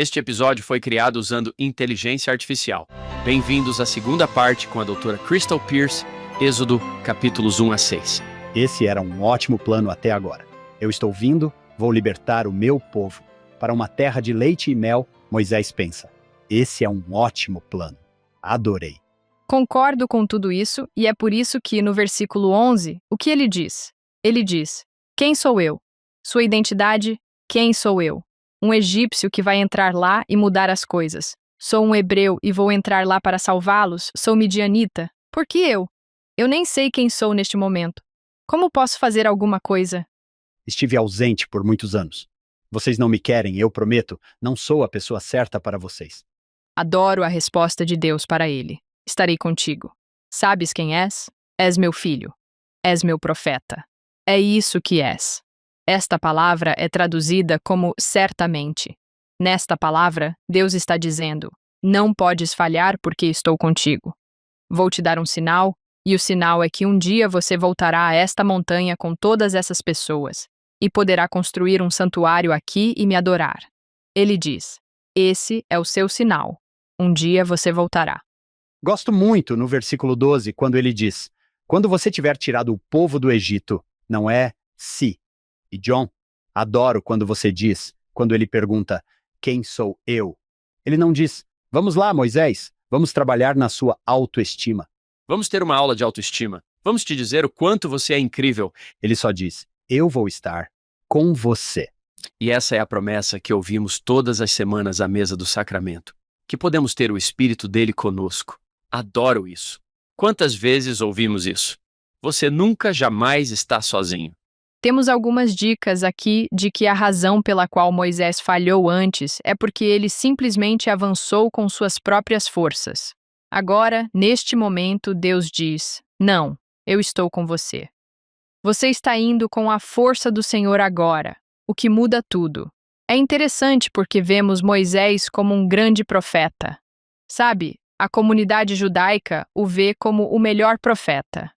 Este episódio foi criado usando inteligência artificial. Bem-vindos à segunda parte com a doutora Crystal Pierce, Êxodo, capítulos 1 a 6. Esse era um ótimo plano até agora. Eu estou vindo, vou libertar o meu povo. Para uma terra de leite e mel, Moisés pensa. Esse é um ótimo plano. Adorei. Concordo com tudo isso, e é por isso que, no versículo 11, o que ele diz? Ele diz: quem sou eu? Sua identidade: quem sou eu? Um egípcio que vai entrar lá e mudar as coisas. Sou um hebreu e vou entrar lá para salvá-los. Sou midianita. Por que eu? Eu nem sei quem sou neste momento. Como posso fazer alguma coisa? Estive ausente por muitos anos. Vocês não me querem, eu prometo, não sou a pessoa certa para vocês. Adoro a resposta de Deus para ele. Estarei contigo. Sabes quem és? És meu filho. És meu profeta. É isso que és. Esta palavra é traduzida como certamente. Nesta palavra, Deus está dizendo: não podes falhar porque estou contigo. Vou te dar um sinal, e o sinal é que um dia você voltará a esta montanha com todas essas pessoas e poderá construir um santuário aqui e me adorar. Ele diz: esse é o seu sinal. Um dia você voltará. Gosto muito no versículo 12, quando ele diz: quando você tiver tirado o povo do Egito, não é se. E John, adoro quando você diz, quando ele pergunta, quem sou eu? Ele não diz, vamos lá, Moisés, vamos trabalhar na sua autoestima. Vamos ter uma aula de autoestima. Vamos te dizer o quanto você é incrível. Ele só diz, eu vou estar com você. E essa é a promessa que ouvimos todas as semanas à mesa do sacramento. Que podemos ter o Espírito dele conosco. Adoro isso. Quantas vezes ouvimos isso? Você nunca, jamais está sozinho. Temos algumas dicas aqui de que a razão pela qual Moisés falhou antes é porque ele simplesmente avançou com suas próprias forças. Agora, neste momento, Deus diz: não, eu estou com você. Você está indo com a força do Senhor agora, o que muda tudo. É interessante porque vemos Moisés como um grande profeta. Sabe, a comunidade judaica o vê como o melhor profeta.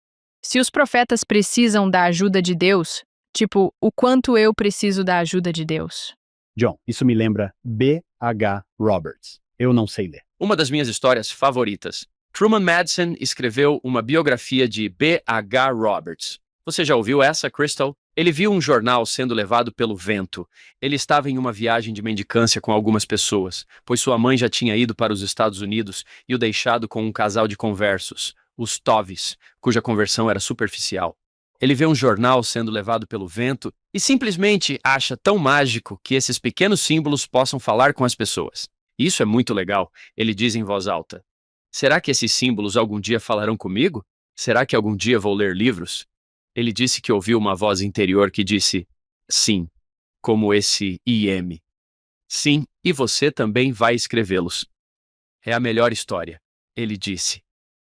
Se os profetas precisam da ajuda de Deus, tipo, o quanto eu preciso da ajuda de Deus. John, isso me lembra B.H. Roberts. Eu não sei ler. Uma das minhas histórias favoritas. Truman Madsen escreveu uma biografia de B.H. Roberts. Você já ouviu essa, Crystal? Ele viu um jornal sendo levado pelo vento. Ele estava em uma viagem de mendicância com algumas pessoas, pois sua mãe já tinha ido para os Estados Unidos e o deixado com um casal de conversos, os Tovis, cuja conversão era superficial. Ele vê um jornal sendo levado pelo vento e simplesmente acha tão mágico que esses pequenos símbolos possam falar com as pessoas. Isso é muito legal, ele diz em voz alta. Será que esses símbolos algum dia falarão comigo? Será que algum dia vou ler livros? Ele disse que ouviu uma voz interior que disse, sim, como esse IM. Sim, e você também vai escrevê-los. É a melhor história, ele disse.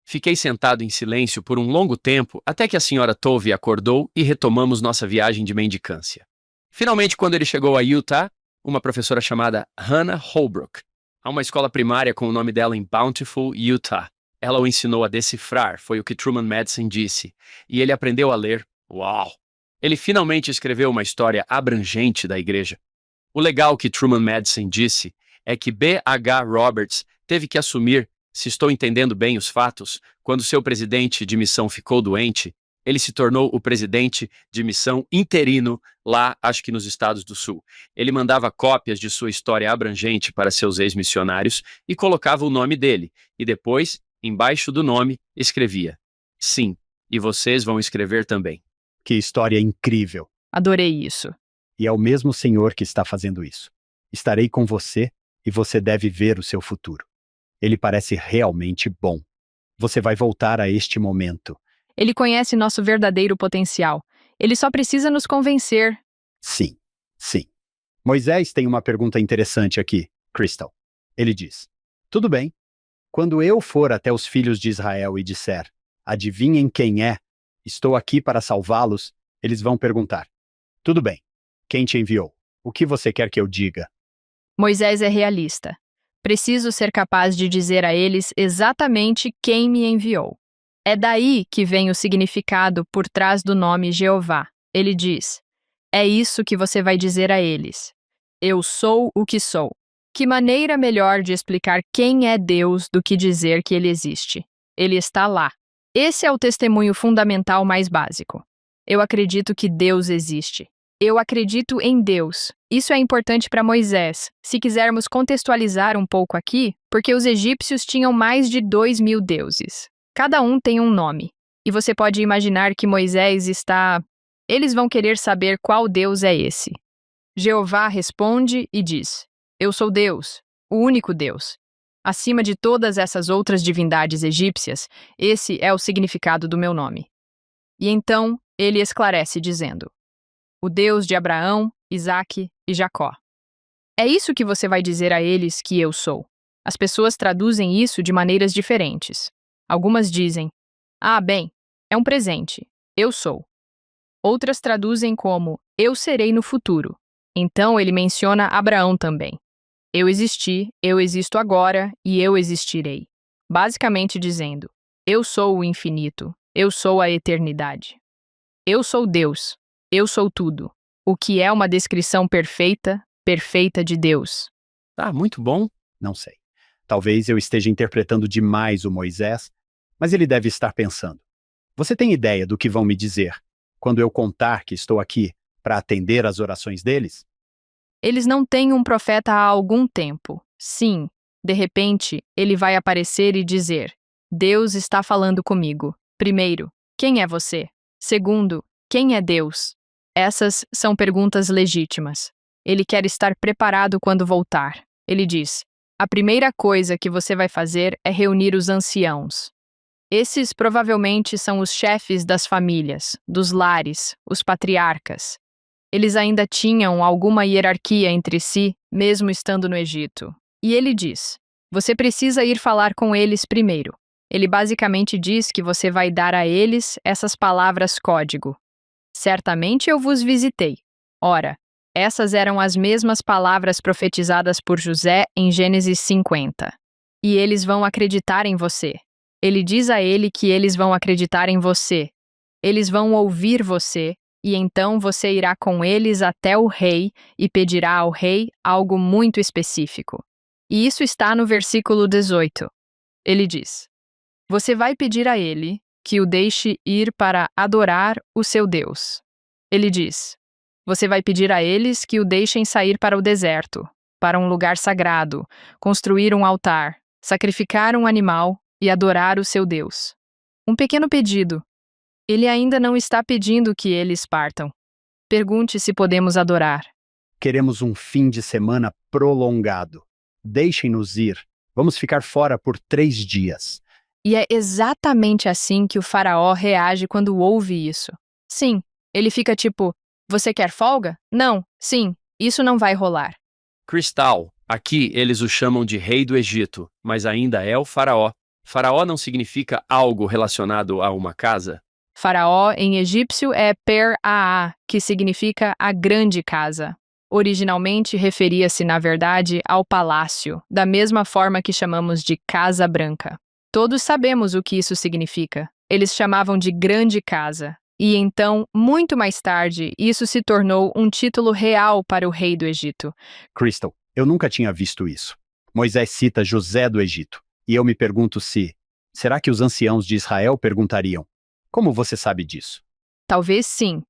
Fiquei sentado em silêncio por um longo tempo até que a senhora Tovey acordou e retomamos nossa viagem de mendicância. Finalmente, quando ele chegou a Utah, uma professora chamada Hannah Holbrook, a uma escola primária com o nome dela em Bountiful, Utah. Ela o ensinou a decifrar, foi o que Truman Madsen disse, e ele aprendeu a ler. Uau! Ele finalmente escreveu uma história abrangente da igreja. O legal que Truman Madsen disse é que B.H. Roberts teve que assumir, se estou entendendo bem os fatos, quando seu presidente de missão ficou doente, ele se tornou o presidente de missão interino lá, acho que nos Estados do Sul. Ele mandava cópias de sua história abrangente para seus ex-missionários e colocava o nome dele, e depois, embaixo do nome, escrevia: sim, e vocês vão escrever também. Que história incrível. Adorei isso. E é o mesmo Senhor que está fazendo isso. Estarei com você e você deve ver o seu futuro. Ele parece realmente bom. Você vai voltar a este momento. Ele conhece nosso verdadeiro potencial. Ele só precisa nos convencer. Sim, sim. Moisés tem uma pergunta interessante aqui, Crystal. Ele diz, tudo bem. Quando eu for até os filhos de Israel e disser, adivinhem quem é, estou aqui para salvá-los, eles vão perguntar, tudo bem, quem te enviou? O que você quer que eu diga? Moisés é realista. Preciso ser capaz de dizer a eles exatamente quem me enviou. É daí que vem o significado por trás do nome Jeová. Ele diz, é isso que você vai dizer a eles. Eu sou o que sou. Que maneira melhor de explicar quem é Deus do que dizer que ele existe? Ele está lá. Esse é o testemunho fundamental mais básico. Eu acredito que Deus existe. Eu acredito em Deus. Isso é importante para Moisés, se quisermos contextualizar um pouco aqui, porque os egípcios tinham mais de 2.000 deuses. Cada um tem um nome. E você pode imaginar que Moisés está... Eles vão querer saber qual Deus é esse. Jeová responde e diz: Eu sou Deus, o único Deus. Acima de todas essas outras divindades egípcias, esse é o significado do meu nome. E então ele esclarece dizendo: O Deus de Abraão, Isaque e Jacó. É isso que você vai dizer a eles que eu sou. As pessoas traduzem isso de maneiras diferentes. Algumas dizem: Ah, bem, é um presente. Eu sou. Outras traduzem como: Eu serei no futuro. Então ele menciona Abraão também. Eu existi, eu existo agora e eu existirei. Basicamente dizendo: Eu sou o infinito, eu sou a eternidade. Eu sou Deus, eu sou tudo. O que é uma descrição perfeita, perfeita de Deus. Tá, muito bom. Não sei. Talvez eu esteja interpretando demais o Moisés, mas ele deve estar pensando: Você tem ideia do que vão me dizer quando eu contar que estou aqui para atender às orações deles? Eles não têm um profeta há algum tempo. Sim, de repente, ele vai aparecer e dizer: Deus está falando comigo. Primeiro, quem é você? Segundo, quem é Deus? Essas são perguntas legítimas. Ele quer estar preparado quando voltar. Ele diz: A primeira coisa que você vai fazer é reunir os anciãos. Esses provavelmente são os chefes das famílias, dos lares, os patriarcas. Eles ainda tinham alguma hierarquia entre si, mesmo estando no Egito. E ele diz: Você precisa ir falar com eles primeiro. Ele basicamente diz que você vai dar a eles essas palavras código. Certamente eu vos visitei. Ora, essas eram as mesmas palavras profetizadas por José em Gênesis 50. E eles vão acreditar em você. Ele diz a ele que eles vão acreditar em você. Eles vão ouvir você, e então você irá com eles até o rei e pedirá ao rei algo muito específico. E isso está no versículo 18. Ele diz: Você vai pedir a ele que o deixe ir para adorar o seu Deus. Ele diz: Você vai pedir a eles que o deixem sair para o deserto, para um lugar sagrado, construir um altar, sacrificar um animal e adorar o seu Deus. Um pequeno pedido. Ele ainda não está pedindo que eles partam. Pergunte se podemos adorar. Queremos um fim de semana prolongado. Deixem-nos ir. Vamos ficar fora por 3 dias. E é exatamente assim que o faraó reage quando ouve isso. Sim, ele fica tipo: Você quer folga? Não, sim, isso não vai rolar. Cristal. Aqui eles o chamam de rei do Egito, mas ainda é o faraó. Faraó não significa algo relacionado a uma casa? Faraó em egípcio é Per-Aa, que significa a grande casa. Originalmente referia-se, na verdade, ao palácio, da mesma forma que chamamos de Casa Branca. Todos sabemos o que isso significa. Eles chamavam de grande casa. E então, muito mais tarde, isso se tornou um título real para o rei do Egito. Crystal, eu nunca tinha visto isso. Moisés cita José do Egito. E eu me pergunto será que os anciãos de Israel perguntariam: Como você sabe disso? Talvez sim.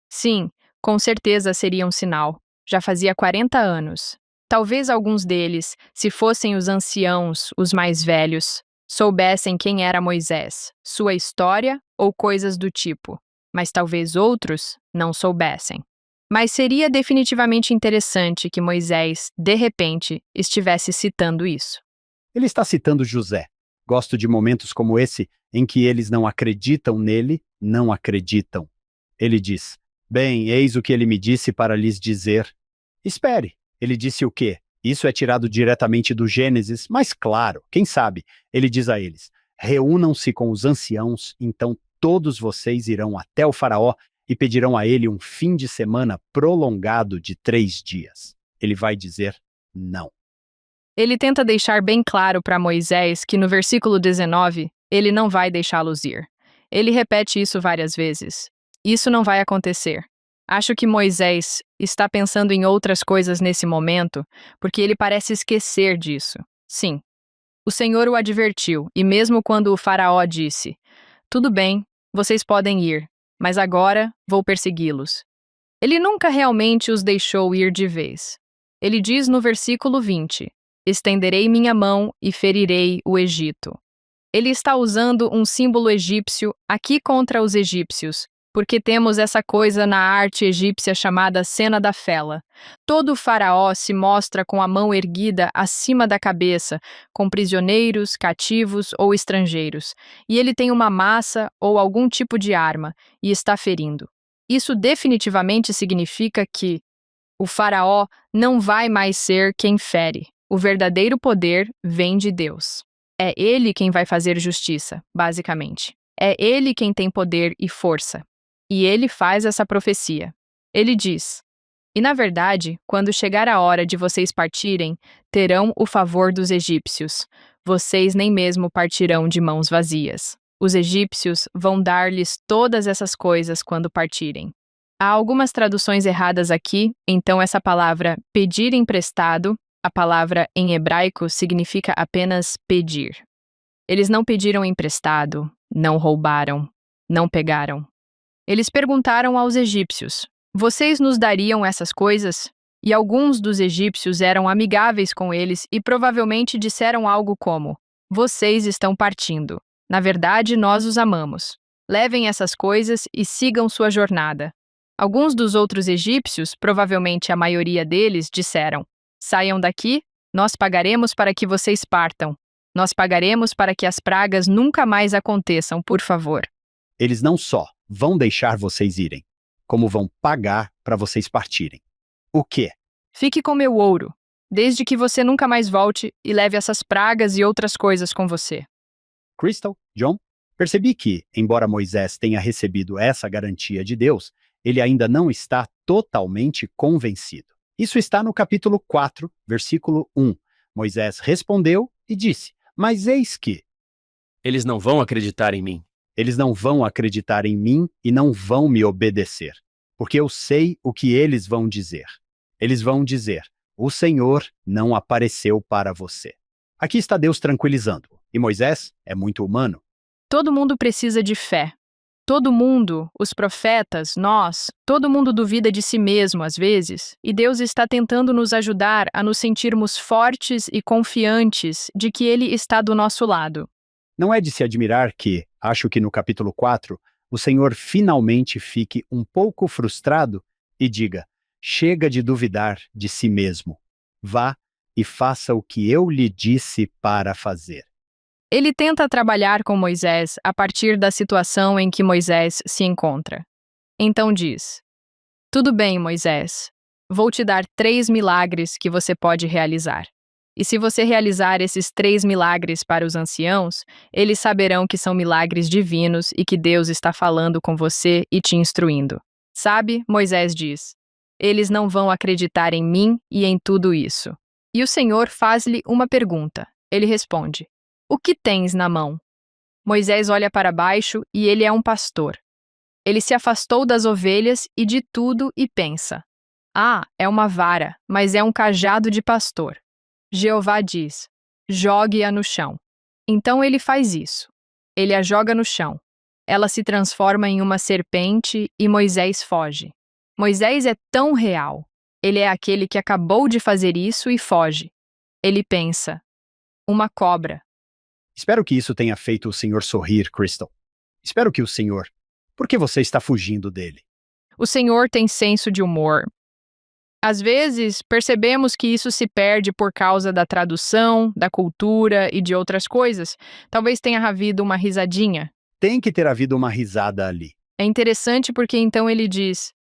Sim, com certeza seria um sinal. Já fazia 40 anos. Talvez alguns deles, se fossem os anciãos, os mais velhos, soubessem quem era Moisés, sua história ou coisas do tipo. Mas talvez outros não soubessem. Mas seria definitivamente interessante que Moisés, de repente, estivesse citando isso. Ele está citando José. Gosto de momentos como esse em que eles não acreditam nele, não acreditam. Ele diz: Bem, eis o que ele me disse para lhes dizer. Espere, ele disse o quê? Isso é tirado diretamente do Gênesis, mas claro, quem sabe? Ele diz a eles: Reúnam-se com os anciãos, então todos vocês irão até o faraó e pedirão a ele um fim de semana prolongado de 3 dias. Ele vai dizer não. Ele tenta deixar bem claro para Moisés que no versículo 19, ele não vai deixá-los ir. Ele repete isso várias vezes. Isso não vai acontecer. Acho que Moisés está pensando em outras coisas nesse momento, porque ele parece esquecer disso. Sim, o Senhor o advertiu, e mesmo quando o faraó disse: "Tudo bem, vocês podem ir, mas agora vou persegui-los." Ele nunca realmente os deixou ir de vez. Ele diz no versículo 20: "Estenderei minha mão e ferirei o Egito." Ele está usando um símbolo egípcio aqui contra os egípcios, porque temos essa coisa na arte egípcia chamada cena da fela. Todo faraó se mostra com a mão erguida acima da cabeça, com prisioneiros, cativos ou estrangeiros, e ele tem uma massa ou algum tipo de arma e está ferindo. Isso definitivamente significa que o faraó não vai mais ser quem fere. O verdadeiro poder vem de Deus. É ele quem vai fazer justiça, basicamente. É ele quem tem poder e força. E ele faz essa profecia. Ele diz: "E na verdade, quando chegar a hora de vocês partirem, terão o favor dos egípcios. Vocês nem mesmo partirão de mãos vazias. Os egípcios vão dar-lhes todas essas coisas quando partirem." Há algumas traduções erradas aqui, então essa palavra pedir emprestado, a palavra em hebraico significa apenas pedir. Eles não pediram emprestado, não roubaram, não pegaram. Eles perguntaram aos egípcios: "Vocês nos dariam essas coisas?" E alguns dos egípcios eram amigáveis com eles e provavelmente disseram algo como: "Vocês estão partindo. Na verdade, nós os amamos. Levem essas coisas e sigam sua jornada." Alguns dos outros egípcios, provavelmente a maioria deles, disseram: "Saiam daqui, nós pagaremos para que vocês partam. Nós pagaremos para que as pragas nunca mais aconteçam, por favor." Eles não só vão deixar vocês irem, como vão pagar para vocês partirem. O quê? "Fique com meu ouro, desde que você nunca mais volte e leve essas pragas e outras coisas com você." Crystal, John, percebi que, embora Moisés tenha recebido essa garantia de Deus, ele ainda não está totalmente convencido. Isso está no capítulo 4, versículo 1. Moisés respondeu e disse: "Mas eis que Eles não vão acreditar em mim. eles não vão acreditar em mim e não vão me obedecer, porque eu sei o que eles vão dizer. Eles vão dizer: o Senhor não apareceu para você." Aqui está Deus tranquilizando, e Moisés é muito humano. Todo mundo precisa de fé. Todo mundo, os profetas, nós, todo mundo duvida de si mesmo às vezes, e Deus está tentando nos ajudar a nos sentirmos fortes e confiantes de que Ele está do nosso lado. Não é de se admirar que, acho que no capítulo 4, o Senhor finalmente fique um pouco frustrado e diga: "Chega de duvidar de si mesmo. Vá e faça o que eu lhe disse para fazer." Ele tenta trabalhar com Moisés a partir da situação em que Moisés se encontra. Então diz: "Tudo bem, Moisés. Vou te dar 3 milagres que você pode realizar. E se você realizar esses 3 milagres para os anciãos, eles saberão que são milagres divinos e que Deus está falando com você e te instruindo." Sabe, Moisés diz: "Eles não vão acreditar em mim e em tudo isso." E o Senhor faz-lhe uma pergunta. Ele responde: "O que tens na mão?" Moisés olha para baixo e ele é um pastor. Ele se afastou das ovelhas e de tudo e pensa: "Ah, é uma vara, mas é um cajado de pastor." Jeová diz: "Jogue-a no chão." Então ele faz isso. Ele a joga no chão. Ela se transforma em uma serpente e Moisés foge. Moisés é tão real. Ele é aquele que acabou de fazer isso e foge. Ele pensa: "Uma cobra." Espero que isso tenha feito o Senhor sorrir, Crystal. Espero que o Senhor... Por que você está fugindo dele? O Senhor tem senso de humor. Às vezes, percebemos que isso se perde por causa da tradução, da cultura e de outras coisas. Talvez tenha havido uma risadinha. Tem que ter havido uma risada ali. É interessante porque então ele diz: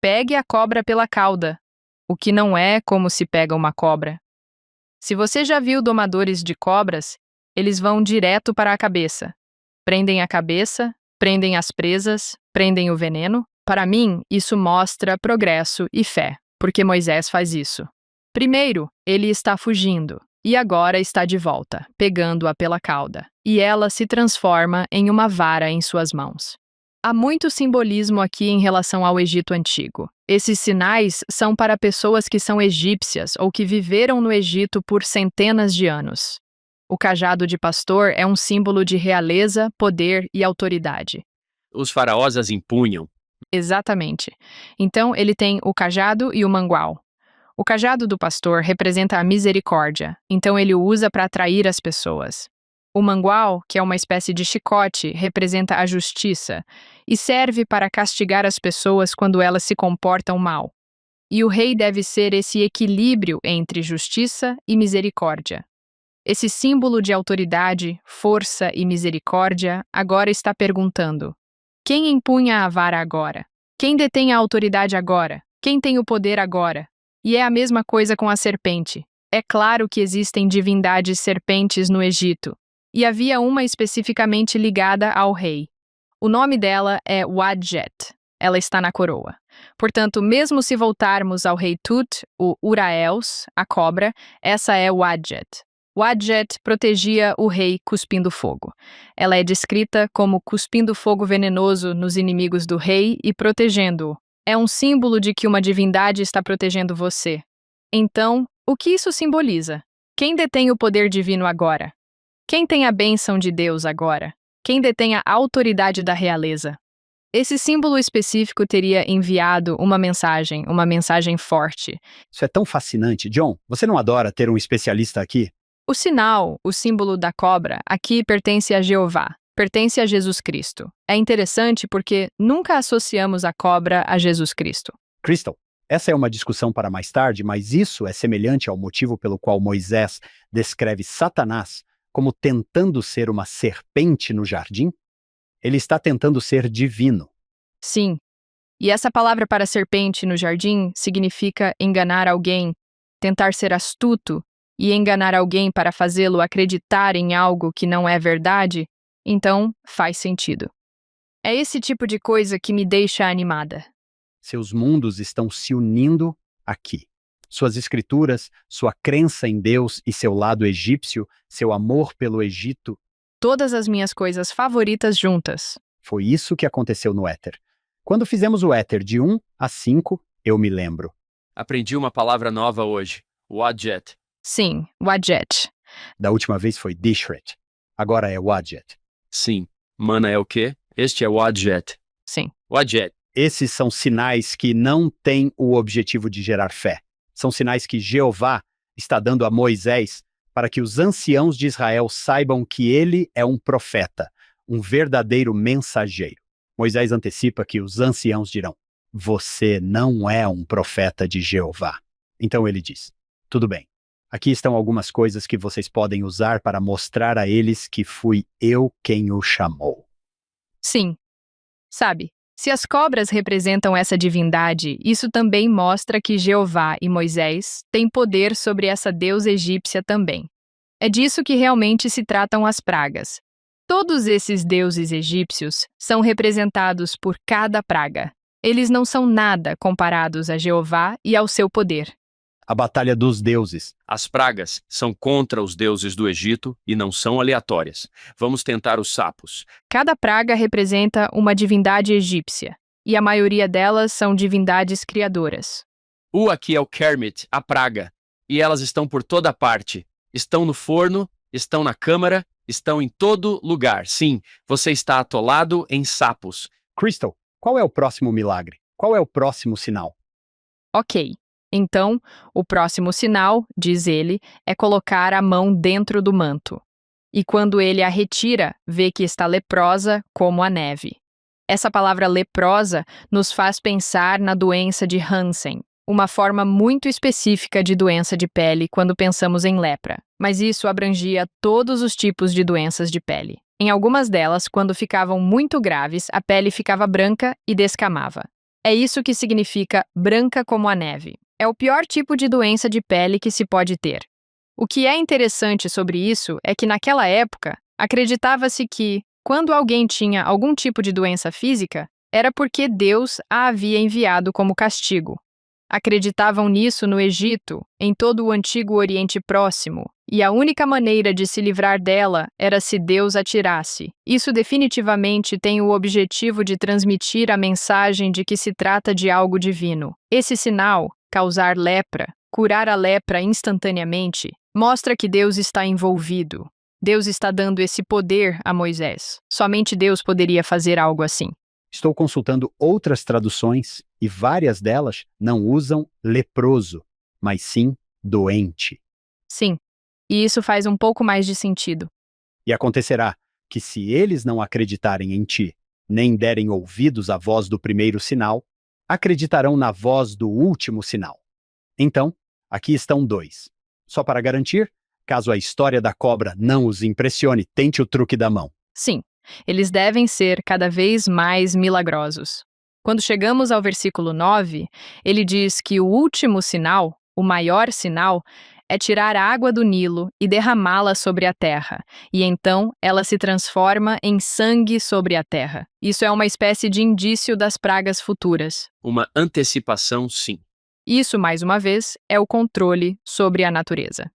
"Pegue a cobra pela cauda", o que não é como se pega uma cobra. Se você já viu domadores de cobras, eles vão direto para a cabeça. Prendem a cabeça, prendem as presas, prendem o veneno. Para mim, isso mostra progresso e fé, porque Moisés faz isso. Primeiro, ele está fugindo, e agora está de volta, pegando-a pela cauda, e ela se transforma em uma vara em suas mãos. Há muito simbolismo aqui em relação ao Egito Antigo. Esses sinais são para pessoas que são egípcias ou que viveram no Egito por centenas de anos. O cajado de pastor é um símbolo de realeza, poder e autoridade. Os faraós as impunham. Exatamente. Então, ele tem o cajado e o mangual. O cajado do pastor representa a misericórdia, então ele o usa para atrair as pessoas. O mangual, que é uma espécie de chicote, representa a justiça e serve para castigar as pessoas quando elas se comportam mal. E o rei deve ser esse equilíbrio entre justiça e misericórdia. Esse símbolo de autoridade, força e misericórdia agora está perguntando: quem empunha a vara agora? Quem detém a autoridade agora? Quem tem o poder agora? E é a mesma coisa com a serpente. É claro que existem divindades serpentes no Egito, e havia uma especificamente ligada ao rei. O nome dela é Wadjet. Ela está na coroa. Portanto, mesmo se voltarmos ao rei Tut, o Uraels, a cobra, essa é Wadjet. Wadjet protegia o rei cuspindo fogo. Ela é descrita como cuspindo fogo venenoso nos inimigos do rei e protegendo-o. É um símbolo de que uma divindade está protegendo você. Então, o que isso simboliza? Quem detém o poder divino agora? Quem tem a bênção de Deus agora? Quem detém a autoridade da realeza? Esse símbolo específico teria enviado uma mensagem forte. Isso é tão fascinante. John, você não adora ter um especialista aqui? O sinal, o símbolo da cobra, aqui pertence a Jeová, pertence a Jesus Cristo. É interessante porque nunca associamos a cobra a Jesus Cristo. Crystal, essa é uma discussão para mais tarde, mas isso é semelhante ao motivo pelo qual Moisés descreve Satanás como tentando ser uma serpente no jardim? Ele está tentando ser divino. Sim. E essa palavra para serpente no jardim significa enganar alguém, tentar ser astuto e enganar alguém para fazê-lo acreditar em algo que não é verdade, então faz sentido. É esse tipo de coisa que me deixa animada. Seus mundos estão se unindo aqui. Suas escrituras, sua crença em Deus e seu lado egípcio, seu amor pelo Egito. Todas as minhas coisas favoritas juntas. Foi isso que aconteceu no éter. Quando fizemos o éter de 1 a 5, eu me lembro. Aprendi uma palavra nova hoje. Wadjet. Sim, Wadjet. Da última vez foi Dishret. Agora é Wadjet. Sim. Mana é o quê? Este é Wadjet. Sim. Wadjet. Esses são sinais que não têm o objetivo de gerar fé. São sinais que Jeová está dando a Moisés para que os anciãos de Israel saibam que ele é um profeta, um verdadeiro mensageiro. Moisés antecipa que os anciãos dirão: você não é um profeta de Jeová. Então ele diz: tudo bem, aqui estão algumas coisas que vocês podem usar para mostrar a eles que fui eu quem o chamou. Sim. Sabe, se as cobras representam essa divindade, isso também mostra que Jeová e Moisés têm poder sobre essa deusa egípcia também. É disso que realmente se tratam as pragas. Todos esses deuses egípcios são representados por cada praga. Eles não são nada comparados a Jeová e ao seu poder. A batalha dos deuses. As pragas são contra os deuses do Egito e não são aleatórias. Vamos tentar os sapos. Cada praga representa uma divindade egípcia, e a maioria delas são divindades criadoras. Aqui é o Kermit, a praga. E elas estão por toda parte. Estão no forno, estão na câmara, estão em todo lugar. Sim, você está atolado em sapos. Crystal, qual é o próximo milagre? Qual é o próximo sinal? Ok. Então, o próximo sinal, diz ele, é colocar a mão dentro do manto. E quando ele a retira, vê que está leprosa como a neve. Essa palavra leprosa nos faz pensar na doença de Hansen, uma forma muito específica de doença de pele quando pensamos em lepra, mas isso abrangia todos os tipos de doenças de pele. Em algumas delas, quando ficavam muito graves, a pele ficava branca e descamava. É isso que significa branca como a neve. É o pior tipo de doença de pele que se pode ter. O que é interessante sobre isso é que naquela época, acreditava-se que, quando alguém tinha algum tipo de doença física, era porque Deus a havia enviado como castigo. Acreditavam nisso no Egito, em todo o antigo Oriente Próximo, e a única maneira de se livrar dela era se Deus a tirasse. Isso definitivamente tem o objetivo de transmitir a mensagem de que se trata de algo divino. Esse sinal, causar lepra, curar a lepra instantaneamente, mostra que Deus está envolvido. Deus está dando esse poder a Moisés. Somente Deus poderia fazer algo assim. Estou consultando outras traduções e várias delas não usam leproso, mas sim doente. Sim, e isso faz um pouco mais de sentido. E acontecerá que se eles não acreditarem em ti, nem derem ouvidos à voz do primeiro sinal, acreditarão na voz do último sinal. Então, aqui estão 2. Só para garantir, caso a história da cobra não os impressione, tente o truque da mão. Sim, eles devem ser cada vez mais milagrosos. Quando chegamos ao versículo 9, ele diz que o último sinal, o maior sinal, é tirar a água do Nilo e derramá-la sobre a terra, e então ela se transforma em sangue sobre a terra. Isso é uma espécie de indício das pragas futuras. Uma antecipação, sim. Isso, mais uma vez, é o controle sobre a natureza.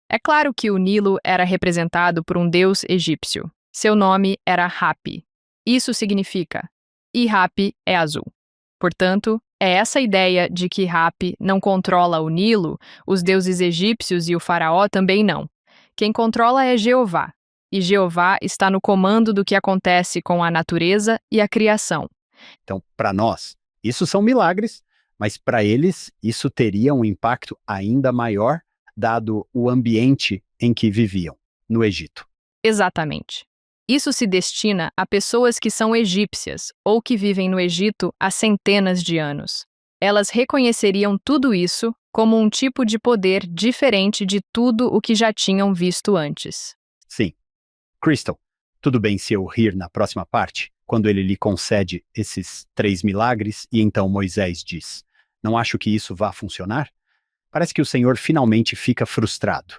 É claro que o Nilo era representado por um deus egípcio. Seu nome era Hapi. Isso significa, e Hapi é azul. Portanto, é essa ideia de que Hapi não controla o Nilo, os deuses egípcios e o faraó também não. Quem controla é Jeová, e Jeová está no comando do que acontece com a natureza e a criação. Então, para nós, isso são milagres, mas para eles isso teria um impacto ainda maior, dado o ambiente em que viviam, no Egito. Exatamente. Isso se destina a pessoas que são egípcias ou que vivem no Egito há centenas de anos. Elas reconheceriam tudo isso como um tipo de poder diferente de tudo o que já tinham visto antes. Sim. Crystal, tudo bem se eu rir na próxima parte, quando ele lhe concede esses 3 milagres e então Moisés diz: não acho que isso vá funcionar? Parece que o Senhor finalmente fica frustrado.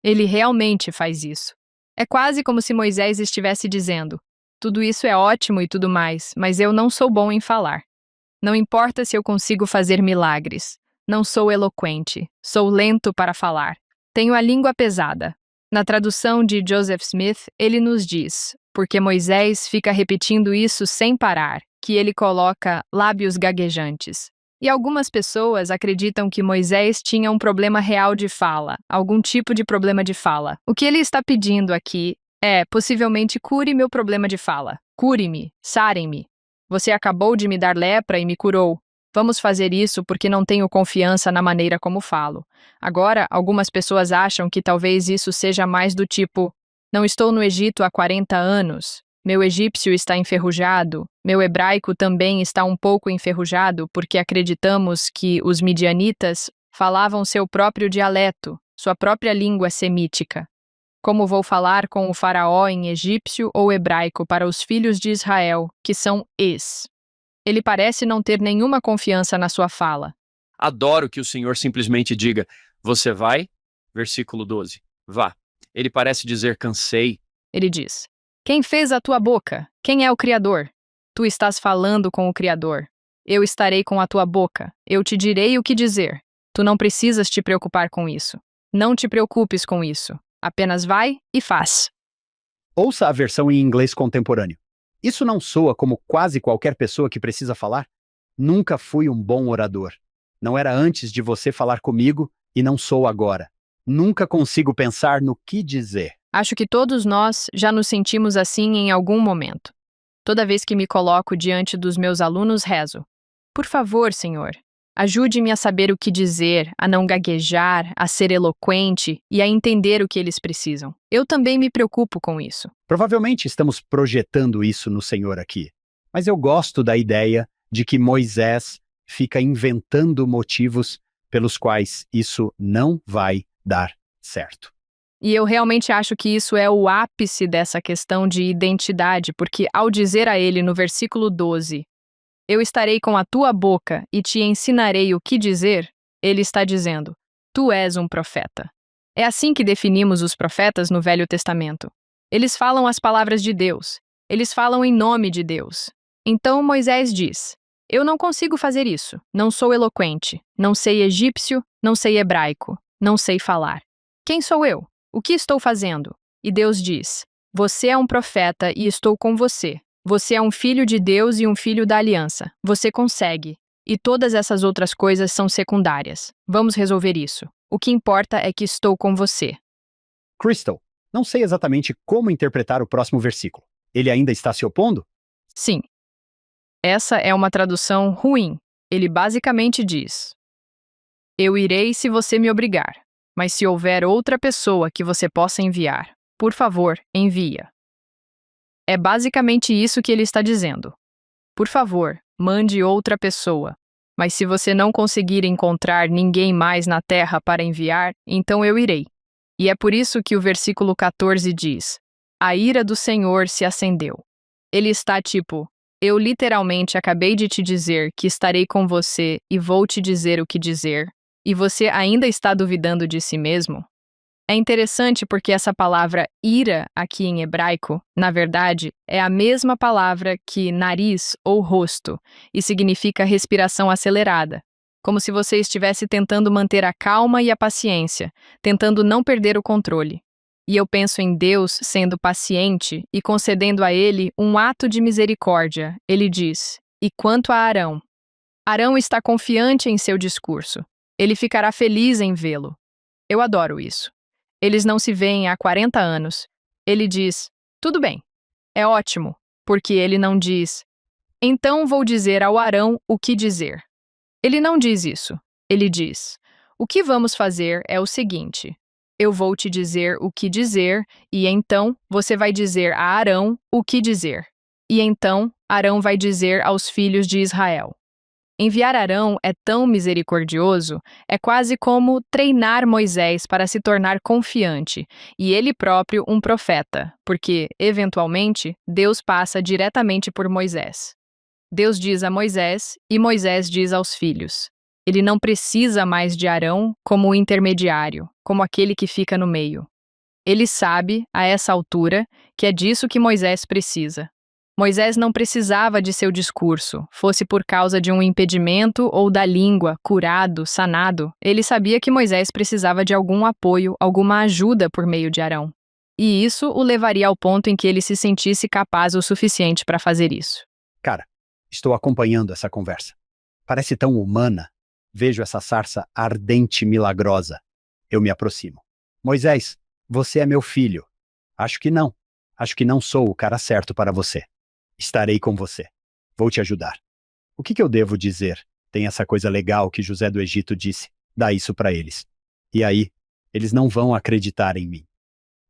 Ele realmente faz isso. É quase como se Moisés estivesse dizendo: tudo isso é ótimo e tudo mais, mas eu não sou bom em falar. Não importa se eu consigo fazer milagres. Não sou eloquente. Sou lento para falar. Tenho a língua pesada. Na tradução de Joseph Smith, ele nos diz, porque Moisés fica repetindo isso sem parar, que ele coloca lábios gaguejantes. E algumas pessoas acreditam que Moisés tinha um problema real de fala, algum tipo de problema de fala. O que ele está pedindo aqui é, possivelmente, cure meu problema de fala. Cure-me, sarem-me. Você acabou de me dar lepra e me curou. Vamos fazer isso porque não tenho confiança na maneira como falo. Agora, algumas pessoas acham que talvez isso seja mais do tipo: não estou no Egito há 40 anos. Meu egípcio está enferrujado, meu hebraico também está um pouco enferrujado porque acreditamos que os midianitas falavam seu próprio dialeto, sua própria língua semítica. Como vou falar com o faraó em egípcio ou hebraico para os filhos de Israel, que são es? Ele parece não ter nenhuma confiança na sua fala. Adoro que o Senhor simplesmente diga: você vai? Versículo 12. Vá. Ele parece dizer: cansei. Ele diz: quem fez a tua boca? Quem é o Criador? Tu estás falando com o Criador. Eu estarei com a tua boca. Eu te direi o que dizer. Tu não precisas te preocupar com isso. Não te preocupes com isso. Apenas vai e faz. Ouça a versão em inglês contemporâneo. Isso não soa como quase qualquer pessoa que precisa falar? Nunca fui um bom orador. Não era antes de você falar comigo e não sou agora. Nunca consigo pensar no que dizer. Acho que todos nós já nos sentimos assim em algum momento. Toda vez que me coloco diante dos meus alunos, rezo: por favor, Senhor, ajude-me a saber o que dizer, a não gaguejar, a ser eloquente e a entender o que eles precisam. Eu também me preocupo com isso. Provavelmente estamos projetando isso no Senhor aqui, mas eu gosto da ideia de que Moisés fica inventando motivos pelos quais isso não vai dar certo. E eu realmente acho que isso é o ápice dessa questão de identidade, porque ao dizer a ele no versículo 12, eu estarei com a tua boca e te ensinarei o que dizer, ele está dizendo: tu és um profeta. É assim que definimos os profetas no Velho Testamento. Eles falam as palavras de Deus. Eles falam em nome de Deus. Então Moisés diz: Eu não consigo fazer isso. Não sou eloquente. Não sei egípcio, não sei hebraico. Não sei falar. Quem sou eu? O que estou fazendo? E Deus diz: Você é um profeta e estou com você. Você é um filho de Deus e um filho da aliança. Você consegue. E todas essas outras coisas são secundárias. Vamos resolver isso. O que importa é que estou com você. Crystal, não sei exatamente como interpretar o próximo versículo. Ele ainda está se opondo? Sim. Essa é uma tradução ruim. Ele basicamente diz: Eu irei se você me obrigar, mas se houver outra pessoa que você possa enviar, por favor, envia. É basicamente isso que ele está dizendo. Por favor, mande outra pessoa. Mas se você não conseguir encontrar ninguém mais na terra para enviar, então eu irei. E é por isso que o versículo 14 diz: A ira do Senhor se acendeu. Ele está tipo: Eu literalmente acabei de te dizer que estarei com você e vou te dizer o que dizer, e você ainda está duvidando de si mesmo? É interessante porque essa palavra ira aqui em hebraico, na verdade, é a mesma palavra que nariz ou rosto e significa respiração acelerada, como se você estivesse tentando manter a calma e a paciência, tentando não perder o controle. E eu penso em Deus sendo paciente e concedendo a ele um ato de misericórdia. Ele diz: E quanto a Arão? Arão está confiante em seu discurso. Ele ficará feliz em vê-lo. Eu adoro isso. Eles não se veem há 40 anos. Ele diz: Tudo bem, é ótimo, porque ele não diz: Então vou dizer ao Arão o que dizer. Ele não diz isso. Ele diz: O que vamos fazer é o seguinte: Eu vou te dizer o que dizer, e então você vai dizer a Arão o que dizer. E então Arão vai dizer aos filhos de Israel. Enviar Arão é tão misericordioso, é quase como treinar Moisés para se tornar confiante, e ele próprio um profeta, porque, eventualmente, Deus passa diretamente por Moisés. Deus diz a Moisés, e Moisés diz aos filhos. Ele não precisa mais de Arão como o intermediário, como aquele que fica no meio. Ele sabe, a essa altura, que é disso que Moisés precisa. Moisés não precisava de seu discurso, fosse por causa de um impedimento ou da língua, curado, sanado. Ele sabia que Moisés precisava de algum apoio, alguma ajuda por meio de Arão. E isso o levaria ao ponto em que ele se sentisse capaz o suficiente para fazer isso. Cara, estou acompanhando essa conversa. Parece tão humana. Vejo essa sarça ardente e milagrosa. Eu me aproximo. Moisés, você é meu filho. Acho que não. Acho que não sou o cara certo para você. Estarei com você. Vou te ajudar. O que eu devo dizer? Tem essa coisa legal que José do Egito disse. Dá isso para eles. E aí, eles não vão acreditar em mim.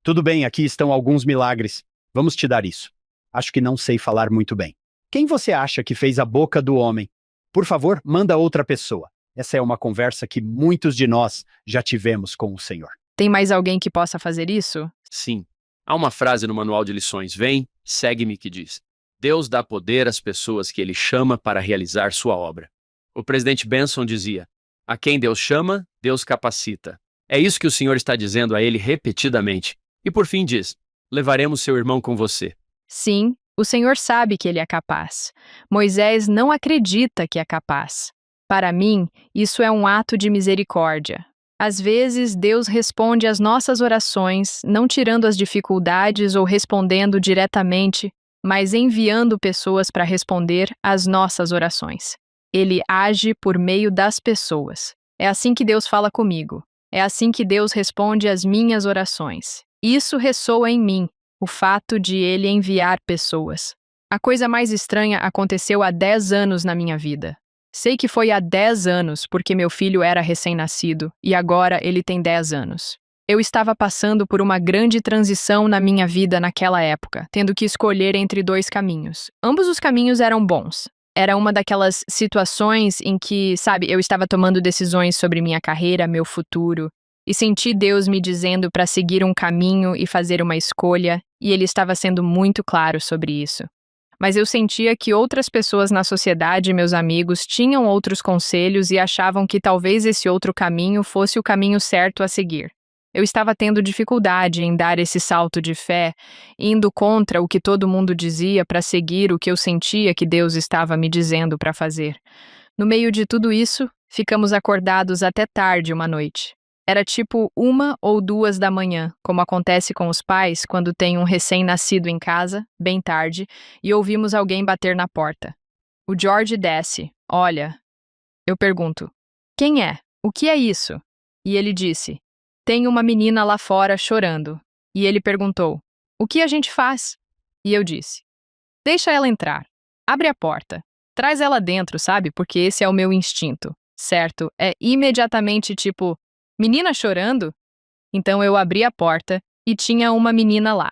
Tudo bem, aqui estão alguns milagres. Vamos te dar isso. Acho que não sei falar muito bem. Quem você acha que fez a boca do homem? Por favor, manda outra pessoa. Essa é uma conversa que muitos de nós já tivemos com o Senhor. Tem mais alguém que possa fazer isso? Sim. Há uma frase no manual de lições: Vem, segue-me, que diz: Deus dá poder às pessoas que ele chama para realizar sua obra. O presidente Benson dizia: A quem Deus chama, Deus capacita. É isso que o Senhor está dizendo a ele repetidamente. E por fim diz: Levaremos seu irmão com você. Sim, o Senhor sabe que ele é capaz. Moisés não acredita que é capaz. Para mim, isso é um ato de misericórdia. Às vezes, Deus responde às nossas orações, não tirando as dificuldades ou respondendo diretamente, mas enviando pessoas para responder às nossas orações. Ele age por meio das pessoas. É assim que Deus fala comigo. É assim que Deus responde às minhas orações. Isso ressoa em mim, o fato de ele enviar pessoas. A coisa mais estranha aconteceu há 10 anos na minha vida. Sei que foi há 10 anos, porque meu filho era recém-nascido, e agora ele tem 10 anos. Eu estava passando por uma grande transição na minha vida naquela época, tendo que escolher entre 2 caminhos. Ambos os caminhos eram bons. Era uma daquelas situações em que, eu estava tomando decisões sobre minha carreira, meu futuro, e senti Deus me dizendo para seguir um caminho e fazer uma escolha, e ele estava sendo muito claro sobre isso. Mas eu sentia que outras pessoas na sociedade, meus amigos, tinham outros conselhos e achavam que talvez esse outro caminho fosse o caminho certo a seguir. Eu estava tendo dificuldade em dar esse salto de fé, indo contra o que todo mundo dizia para seguir o que eu sentia que Deus estava me dizendo para fazer. No meio de tudo isso, ficamos acordados até tarde uma noite. Era tipo 1 ou 2 da manhã, como acontece com os pais quando tem um recém-nascido em casa, bem tarde, e ouvimos alguém bater na porta. O George desce. Olha. Eu pergunto: quem é? O que é isso? E ele disse: tem uma menina lá fora chorando. E ele perguntou: o que a gente faz? E eu disse: deixa ela entrar. Abre a porta. Traz ela dentro, sabe? Porque esse é o meu instinto, certo? É imediatamente tipo: menina chorando? Então eu abri a porta e tinha uma menina lá.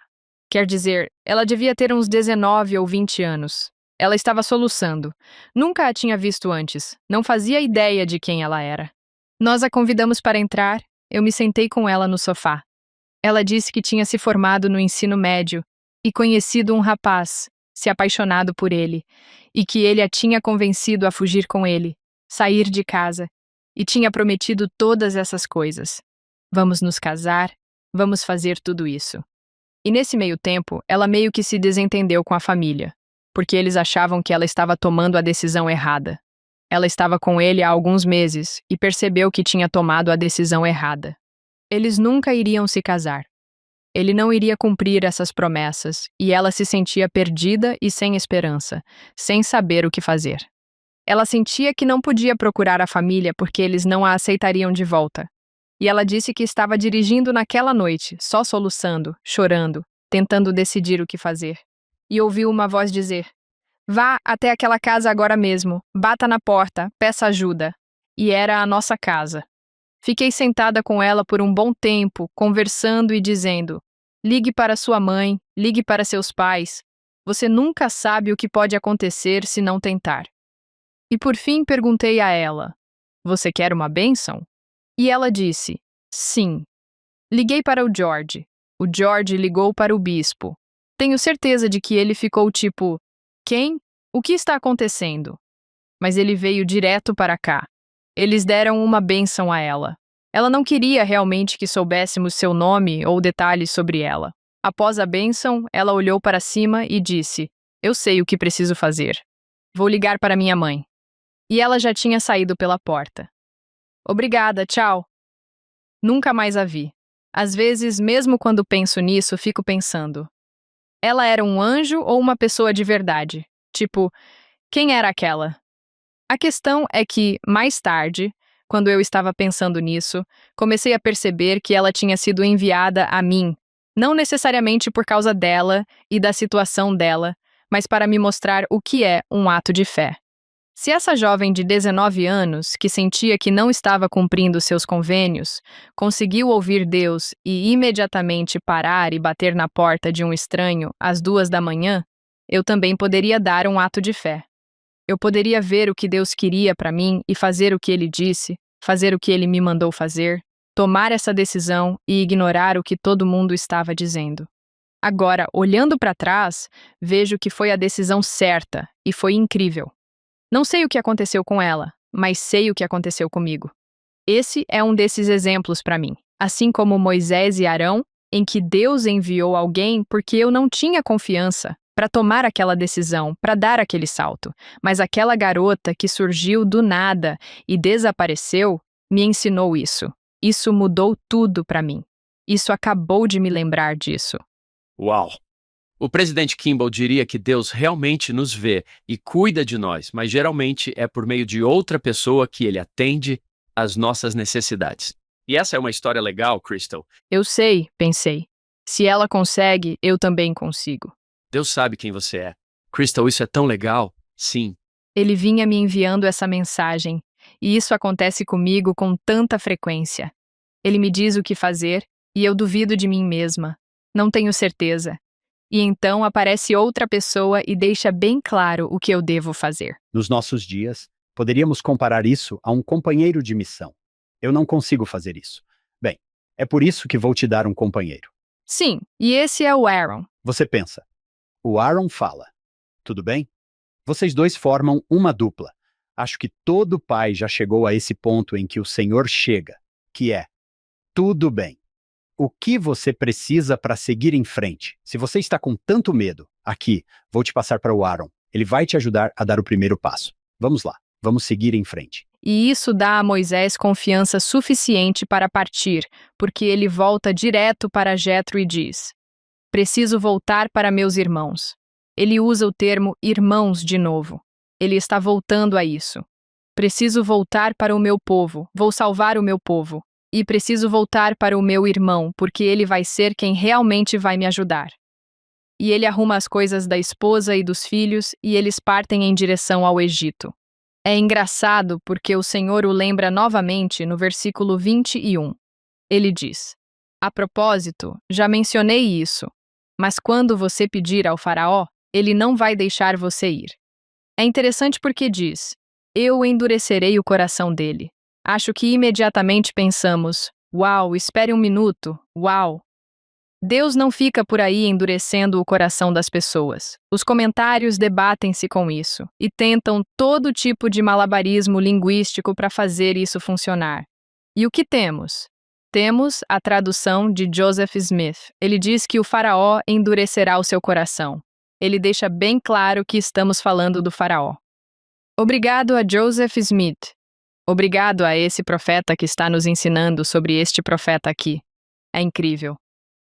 Quer dizer, ela devia ter uns 19 ou 20 anos. Ela estava soluçando. Nunca a tinha visto antes. Não fazia ideia de quem ela era. Nós a convidamos para entrar. Eu me sentei com ela no sofá. Ela disse que tinha se formado no ensino médio e conhecido um rapaz, se apaixonado por ele, e que ele a tinha convencido a fugir com ele, sair de casa, e tinha prometido todas essas coisas. Vamos nos casar, vamos fazer tudo isso. E nesse meio tempo, ela meio que se desentendeu com a família, porque eles achavam que ela estava tomando a decisão errada. Ela estava com ele há alguns meses e percebeu que tinha tomado a decisão errada. Eles nunca iriam se casar. Ele não iria cumprir essas promessas e ela se sentia perdida e sem esperança, sem saber o que fazer. Ela sentia que não podia procurar a família porque eles não a aceitariam de volta. E ela disse que estava dirigindo naquela noite, só soluçando, chorando, tentando decidir o que fazer. E ouviu uma voz dizer: vá até aquela casa agora mesmo, bata na porta, peça ajuda. E era a nossa casa. Fiquei sentada com ela por um bom tempo, conversando e dizendo: ligue para sua mãe, ligue para seus pais. Você nunca sabe o que pode acontecer se não tentar. E por fim perguntei a ela: você quer uma bênção? E ela disse: sim. Liguei para o George. O George ligou para o bispo. Tenho certeza de que ele ficou tipo: quem? O que está acontecendo? Mas ele veio direto para cá. Eles deram uma bênção a ela. Ela não queria realmente que soubéssemos seu nome ou detalhes sobre ela. Após a bênção, ela olhou para cima e disse: eu sei o que preciso fazer. Vou ligar para minha mãe. E ela já tinha saído pela porta. Obrigada, tchau. Nunca mais a vi. Às vezes, mesmo quando penso nisso, fico pensando: ela era um anjo ou uma pessoa de verdade? Tipo, quem era aquela? A questão é que, mais tarde, quando eu estava pensando nisso, comecei a perceber que ela tinha sido enviada a mim, não necessariamente por causa dela e da situação dela, mas para me mostrar o que é um ato de fé. Se essa jovem de 19 anos, que sentia que não estava cumprindo seus convênios, conseguiu ouvir Deus e imediatamente parar e bater na porta de um estranho às 2 da manhã, eu também poderia dar um ato de fé. Eu poderia ver o que Deus queria para mim e fazer o que Ele disse, fazer o que Ele me mandou fazer, tomar essa decisão e ignorar o que todo mundo estava dizendo. Agora, olhando para trás, vejo que foi a decisão certa e foi incrível. Não sei o que aconteceu com ela, mas sei o que aconteceu comigo. Esse é um desses exemplos para mim, assim como Moisés e Arão, em que Deus enviou alguém porque eu não tinha confiança para tomar aquela decisão, para dar aquele salto. Mas aquela garota que surgiu do nada e desapareceu me ensinou isso. Isso mudou tudo para mim. Isso acabou de me lembrar disso. Uau! O presidente Kimball diria que Deus realmente nos vê e cuida de nós, mas geralmente é por meio de outra pessoa que ele atende às nossas necessidades. E essa é uma história legal, Crystal. Eu sei, pensei. Se ela consegue, eu também consigo. Deus sabe quem você é. Crystal, isso é tão legal. Sim. Ele vinha me enviando essa mensagem, e isso acontece comigo com tanta frequência. Ele me diz o que fazer, e eu duvido de mim mesma. Não tenho certeza. E então aparece outra pessoa e deixa bem claro o que eu devo fazer. Nos nossos dias, poderíamos comparar isso a um companheiro de missão. Eu não consigo fazer isso. Bem, é por isso que vou te dar um companheiro. Sim, e esse é o Aaron. Você pensa, o Aaron fala, tudo bem? Vocês dois formam uma dupla. Acho que todo pai já chegou a esse ponto em que o Senhor chega, que é, tudo bem. o que você precisa para seguir em frente. Se você está com tanto medo, aqui, vou te passar para o Aaron. Ele vai te ajudar a dar o primeiro passo. Vamos lá, vamos seguir em frente. E isso dá a Moisés confiança suficiente para partir, porque ele volta direto para Jetro e diz: preciso voltar para meus irmãos. Ele usa o termo irmãos de novo. Ele está voltando a isso. Preciso voltar para o meu povo, vou salvar o meu povo. E preciso voltar para o meu irmão, porque ele vai ser quem realmente vai me ajudar. E ele arruma as coisas da esposa e dos filhos, e eles partem em direção ao Egito. É engraçado porque o Senhor o lembra novamente no versículo 21. Ele diz: a propósito, já mencionei isso, mas quando você pedir ao faraó, ele não vai deixar você ir. É interessante porque diz: eu endurecerei o coração dele. Acho que imediatamente pensamos: uau, espere um minuto, uau. Deus não fica por aí endurecendo o coração das pessoas. Os comentários debatem-se com isso e tentam todo tipo de malabarismo linguístico para fazer isso funcionar. E o que temos? Temos a tradução de Joseph Smith. Ele diz que o faraó endurecerá o seu coração. Ele deixa bem claro que estamos falando do faraó. Obrigado a Joseph Smith. Obrigado a esse profeta que está nos ensinando sobre este profeta aqui. É incrível.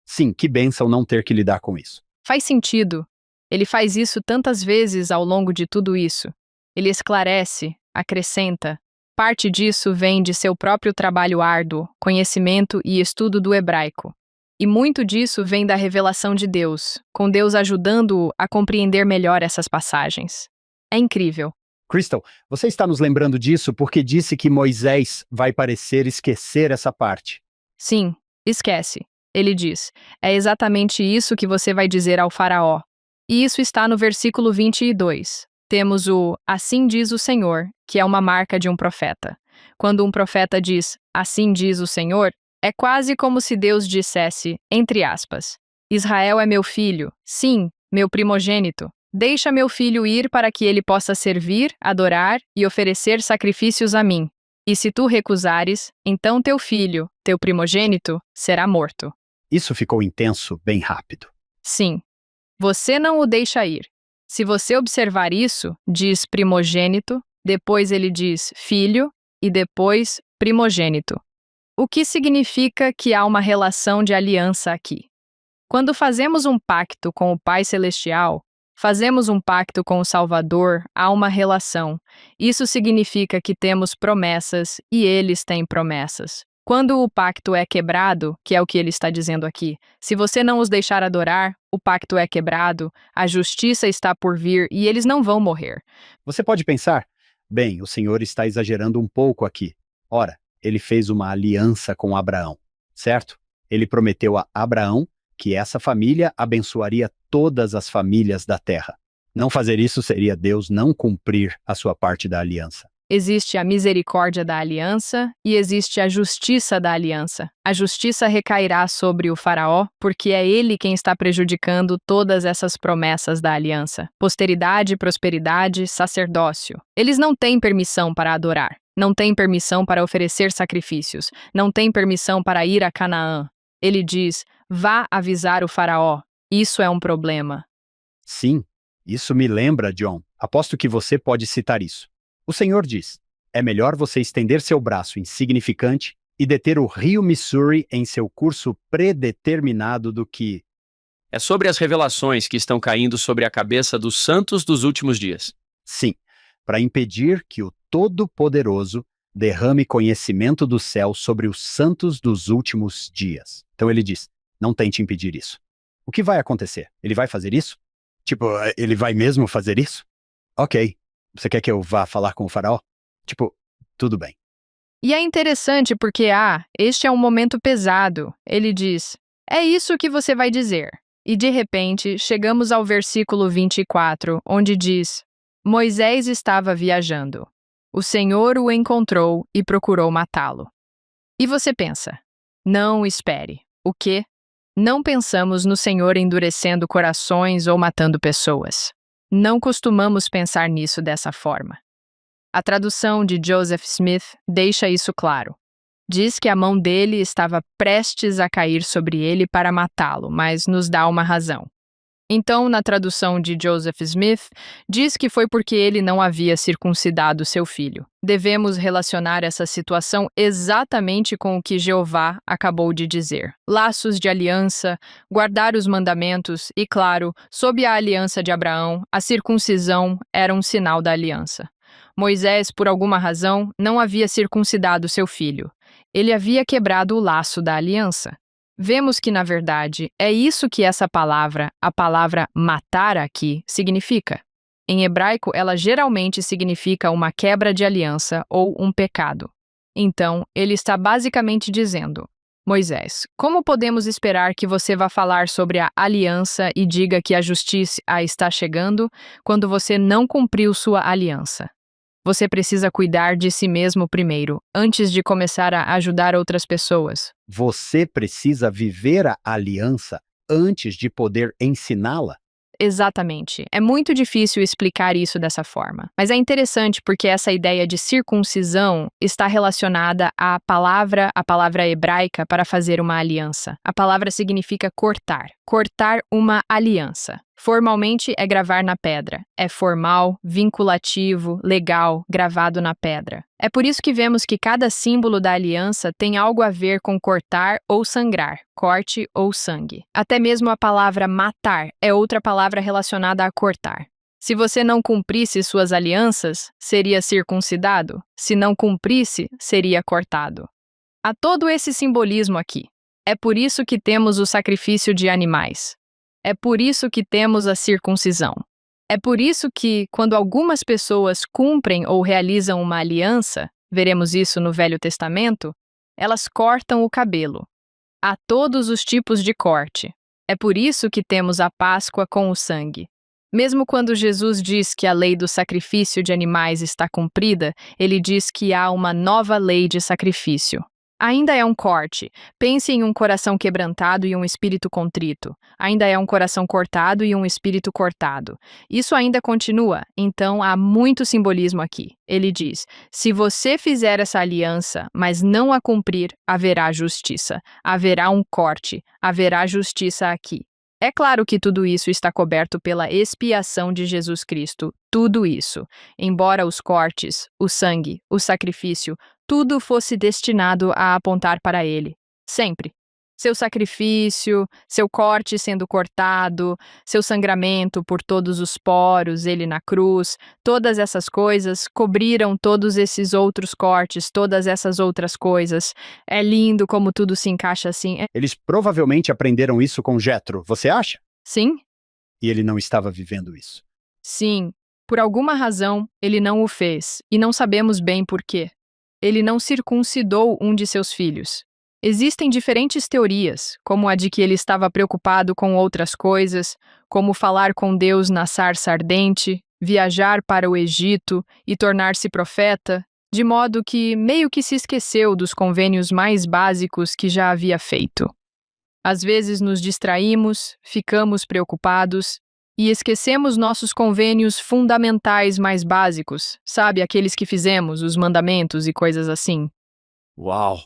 Sim, que bênção não ter que lidar com isso. Faz sentido. Ele faz isso tantas vezes ao longo de tudo isso. Ele esclarece, acrescenta. Parte disso vem de seu próprio trabalho árduo, conhecimento e estudo do hebraico. E muito disso vem da revelação de Deus, com Deus ajudando-o a compreender melhor essas passagens. É incrível. Crystal, você está nos lembrando disso porque disse que Moisés vai parecer esquecer essa parte. Sim, esquece. Ele diz: é exatamente isso que você vai dizer ao faraó. E isso está no versículo 22. Temos o assim diz o Senhor, que é uma marca de um profeta. Quando um profeta diz assim diz o Senhor, é quase como se Deus dissesse, entre aspas, Israel é meu filho, sim, meu primogênito. Deixa meu filho ir para que ele possa servir, adorar e oferecer sacrifícios a mim. E se tu recusares, então teu filho, teu primogênito, será morto. Isso ficou intenso bem rápido. Sim. Você não o deixa ir. Se você observar isso, diz primogênito, depois ele diz filho e depois primogênito. O que significa que há uma relação de aliança aqui. Quando fazemos um pacto com o Pai Celestial, fazemos um pacto com o Salvador, há uma relação. Isso significa que temos promessas e eles têm promessas. Quando o pacto é quebrado, que é o que ele está dizendo aqui, se você não os deixar adorar, o pacto é quebrado, a justiça está por vir e eles não vão morrer. Você pode pensar, bem, o Senhor está exagerando um pouco aqui. Ora, ele fez uma aliança com Abraão, certo? Ele prometeu a Abraão que essa família abençoaria todas as famílias da terra. Não fazer isso seria Deus não cumprir a sua parte da aliança. Existe a misericórdia da aliança e existe a justiça da aliança. A justiça recairá sobre o faraó, porque é ele quem está prejudicando todas essas promessas da aliança. Posteridade, prosperidade, sacerdócio. Eles não têm permissão para adorar, não têm permissão para oferecer sacrifícios, não têm permissão para ir a Canaã. Ele diz, vá avisar o faraó. Isso é um problema. Sim, isso me lembra, John. Aposto que você pode citar isso. O Senhor diz, é melhor você estender seu braço insignificante e deter o rio Missouri em seu curso predeterminado do que... É sobre as revelações que estão caindo sobre a cabeça dos santos dos últimos dias. Sim, para impedir que o Todo-Poderoso derrame conhecimento do céu sobre os santos dos últimos dias. Então ele diz, não tente impedir isso. O que vai acontecer? Ele vai fazer isso? Tipo, ele vai mesmo fazer isso? Ok. Você quer que eu vá falar com o faraó? Tipo, tudo bem. E é interessante porque, este é um momento pesado. Ele diz, é isso que você vai dizer. E de repente, chegamos ao versículo 24, onde diz, Moisés estava viajando. O Senhor o encontrou e procurou matá-lo. E você pensa, não espere. O quê? Não pensamos no Senhor endurecendo corações ou matando pessoas. Não costumamos pensar nisso dessa forma. A tradução de Joseph Smith deixa isso claro. Diz que a mão dele estava prestes a cair sobre ele para matá-lo, mas nos dá uma razão. Então, na tradução de Joseph Smith, diz que foi porque ele não havia circuncidado seu filho. Devemos relacionar essa situação exatamente com o que Jeová acabou de dizer. Laços de aliança, guardar os mandamentos e, claro, sob a aliança de Abraão, a circuncisão era um sinal da aliança. Moisés, por alguma razão, não havia circuncidado seu filho. Ele havia quebrado o laço da aliança. Vemos que, na verdade, é isso que essa palavra, a palavra matar aqui, significa. Em hebraico, ela geralmente significa uma quebra de aliança ou um pecado. Então, ele está basicamente dizendo: Moisés, como podemos esperar que você vá falar sobre a aliança e diga que a justiça está chegando quando você não cumpriu sua aliança? Você precisa cuidar de si mesmo primeiro, antes de começar a ajudar outras pessoas. Você precisa viver a aliança antes de poder ensiná-la? Exatamente. É muito difícil explicar isso dessa forma. Mas é interessante porque essa ideia de circuncisão está relacionada à a palavra hebraica para fazer uma aliança. A palavra significa cortar uma aliança. Formalmente é gravar na pedra. É formal, vinculativo, legal, gravado na pedra. É por isso que vemos que cada símbolo da aliança tem algo a ver com cortar ou sangrar, corte ou sangue. Até mesmo a palavra matar é outra palavra relacionada a cortar. Se você não cumprisse suas alianças, seria circuncidado. Se não cumprisse, seria cortado. Há todo esse simbolismo aqui. É por isso que temos o sacrifício de animais. É por isso que temos a circuncisão. É por isso que, quando algumas pessoas cumprem ou realizam uma aliança, veremos isso no Velho Testamento, elas cortam o cabelo. Há todos os tipos de corte. É por isso que temos a Páscoa com o sangue. Mesmo quando Jesus diz que a lei do sacrifício de animais está cumprida, ele diz que há uma nova lei de sacrifício. Ainda é um corte. Pense em um coração quebrantado e um espírito contrito. Ainda é um coração cortado e um espírito cortado. Isso ainda continua, então há muito simbolismo aqui. Ele diz: se você fizer essa aliança, mas não a cumprir, haverá justiça. Haverá um corte. Haverá justiça aqui. É claro que tudo isso está coberto pela expiação de Jesus Cristo. Tudo isso. Embora os cortes, o sangue, o sacrifício, tudo fosse destinado a apontar para ele. Sempre. Seu sacrifício, seu corte sendo cortado, seu sangramento por todos os poros, ele na cruz, todas essas coisas cobriram todos esses outros cortes, todas essas outras coisas. É lindo como tudo se encaixa assim. Eles provavelmente aprenderam isso com Jetro, você acha? Sim? E ele não estava vivendo isso. Sim. Por alguma razão, ele não o fez, e não sabemos bem por quê. Ele não circuncidou um de seus filhos. Existem diferentes teorias, como a de que ele estava preocupado com outras coisas, como falar com Deus na sarça ardente, viajar para o Egito e tornar-se profeta, de modo que meio que se esqueceu dos convênios mais básicos que já havia feito. Às vezes nos distraímos, ficamos preocupados e esquecemos nossos convênios fundamentais mais básicos, sabe, aqueles que fizemos, os mandamentos e coisas assim. Uau!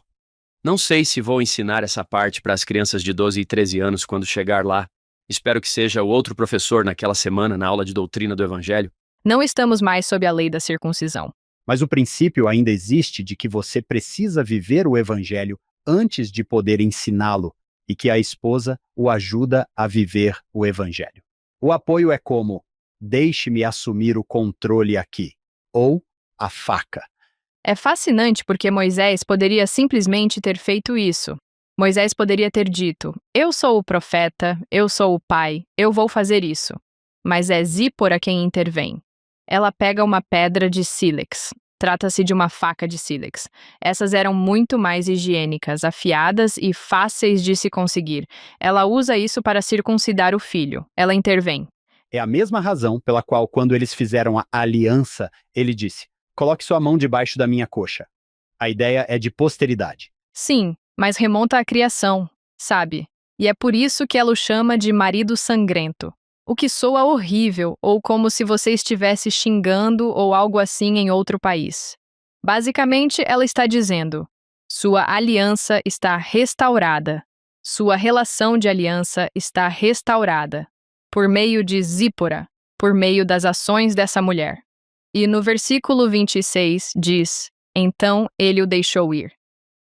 Não sei se vou ensinar essa parte para as crianças de 12 e 13 anos quando chegar lá. Espero que seja o outro professor naquela semana na aula de doutrina do Evangelho. Não estamos mais sob a lei da circuncisão. Mas o princípio ainda existe de que você precisa viver o Evangelho antes de poder ensiná-lo e que a esposa o ajuda a viver o Evangelho. O apoio é como: deixe-me assumir o controle aqui, ou a faca. É fascinante porque Moisés poderia simplesmente ter feito isso. Moisés poderia ter dito: eu sou o profeta, eu sou o pai, eu vou fazer isso. Mas é Zípora quem intervém. Ela pega uma pedra de sílex. Trata-se de uma faca de sílex. Essas eram muito mais higiênicas, afiadas e fáceis de se conseguir. Ela usa isso para circuncidar o filho. Ela intervém. É a mesma razão pela qual, quando eles fizeram a aliança, ele disse: coloque sua mão debaixo da minha coxa. A ideia é de posteridade. Sim, mas remonta à criação, sabe? E é por isso que ela o chama de marido sangrento. O que soa horrível, ou como se você estivesse xingando ou algo assim em outro país. Basicamente, ela está dizendo: Sua aliança está restaurada. Sua relação de aliança está restaurada. Por meio de Zípora, por meio das ações dessa mulher. E no versículo 26 diz: Então ele o deixou ir.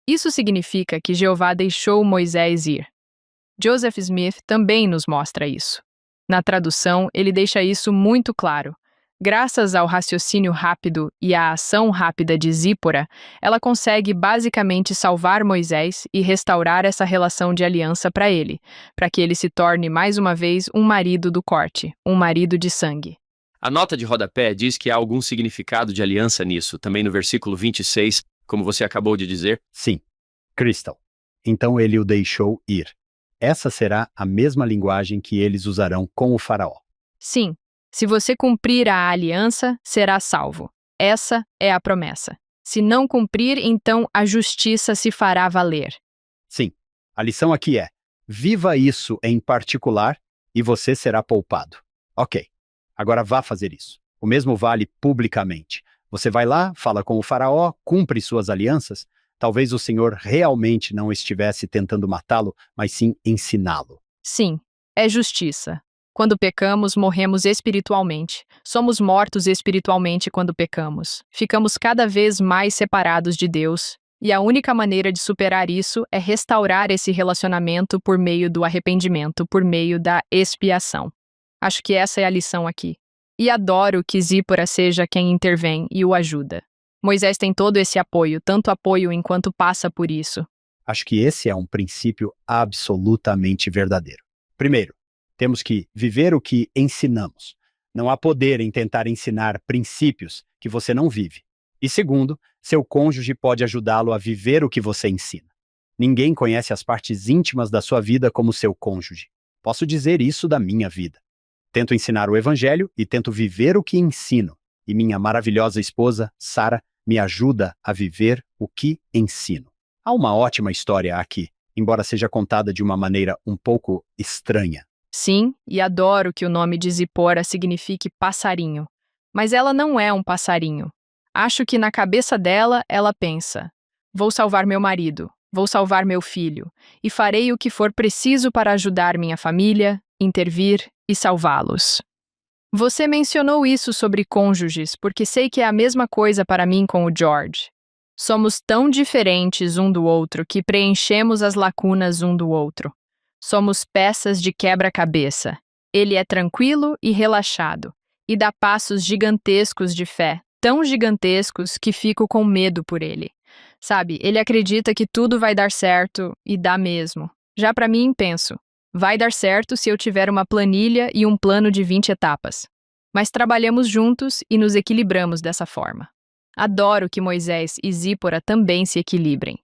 Isso significa que Jeová deixou Moisés ir. Joseph Smith também nos mostra isso. Na tradução, ele deixa isso muito claro. Graças ao raciocínio rápido e à ação rápida de Zípora, ela consegue basicamente salvar Moisés e restaurar essa relação de aliança para que ele se torne mais uma vez um marido do corte, um marido de sangue. A nota de rodapé diz que há algum significado de aliança nisso, também no versículo 26, como você acabou de dizer. Sim. Crystal. Então ele o deixou ir. Essa será a mesma linguagem que eles usarão com o faraó. Sim. Se você cumprir a aliança, será salvo. Essa é a promessa. Se não cumprir, então a justiça se fará valer. Sim. A lição aqui é: viva isso em particular e você será poupado. Ok. Agora vá fazer isso. O mesmo vale publicamente. Você vai lá, fala com o faraó, cumpre suas alianças. Talvez o Senhor realmente não estivesse tentando matá-lo, mas sim ensiná-lo. Sim, é justiça. Quando pecamos, morremos espiritualmente. Somos mortos espiritualmente quando pecamos. Ficamos cada vez mais separados de Deus. E a única maneira de superar isso é restaurar esse relacionamento por meio do arrependimento, por meio da expiação. Acho que essa é a lição aqui. E adoro que Zípora seja quem intervém e o ajuda. Moisés tem todo esse apoio, tanto apoio enquanto passa por isso. Acho que esse é um princípio absolutamente verdadeiro. Primeiro, temos que viver o que ensinamos. Não há poder em tentar ensinar princípios que você não vive. E segundo, seu cônjuge pode ajudá-lo a viver o que você ensina. Ninguém conhece as partes íntimas da sua vida como seu cônjuge. Posso dizer isso da minha vida. Tento ensinar o evangelho e tento viver o que ensino. E minha maravilhosa esposa, Sara, me ajuda a viver o que ensino. Há uma ótima história aqui, embora seja contada de uma maneira um pouco estranha. Sim, e adoro que o nome de Zípora signifique passarinho. Mas ela não é um passarinho. Acho que na cabeça dela, ela pensa: vou salvar meu marido, vou salvar meu filho, e farei o que for preciso para ajudar minha família, intervir e salvá-los. Você mencionou isso sobre cônjuges, porque sei que é a mesma coisa para mim com o George. Somos tão diferentes um do outro que preenchemos as lacunas um do outro. Somos peças de quebra-cabeça. Ele é tranquilo e relaxado, e dá passos gigantescos de fé, tão gigantescos que fico com medo por ele. Sabe, ele acredita que tudo vai dar certo, e dá mesmo. Já para mim, penso: vai dar certo se eu tiver uma planilha e um plano de 20 etapas. Mas trabalhamos juntos e nos equilibramos dessa forma. Adoro que Moisés e Zípora também se equilibrem.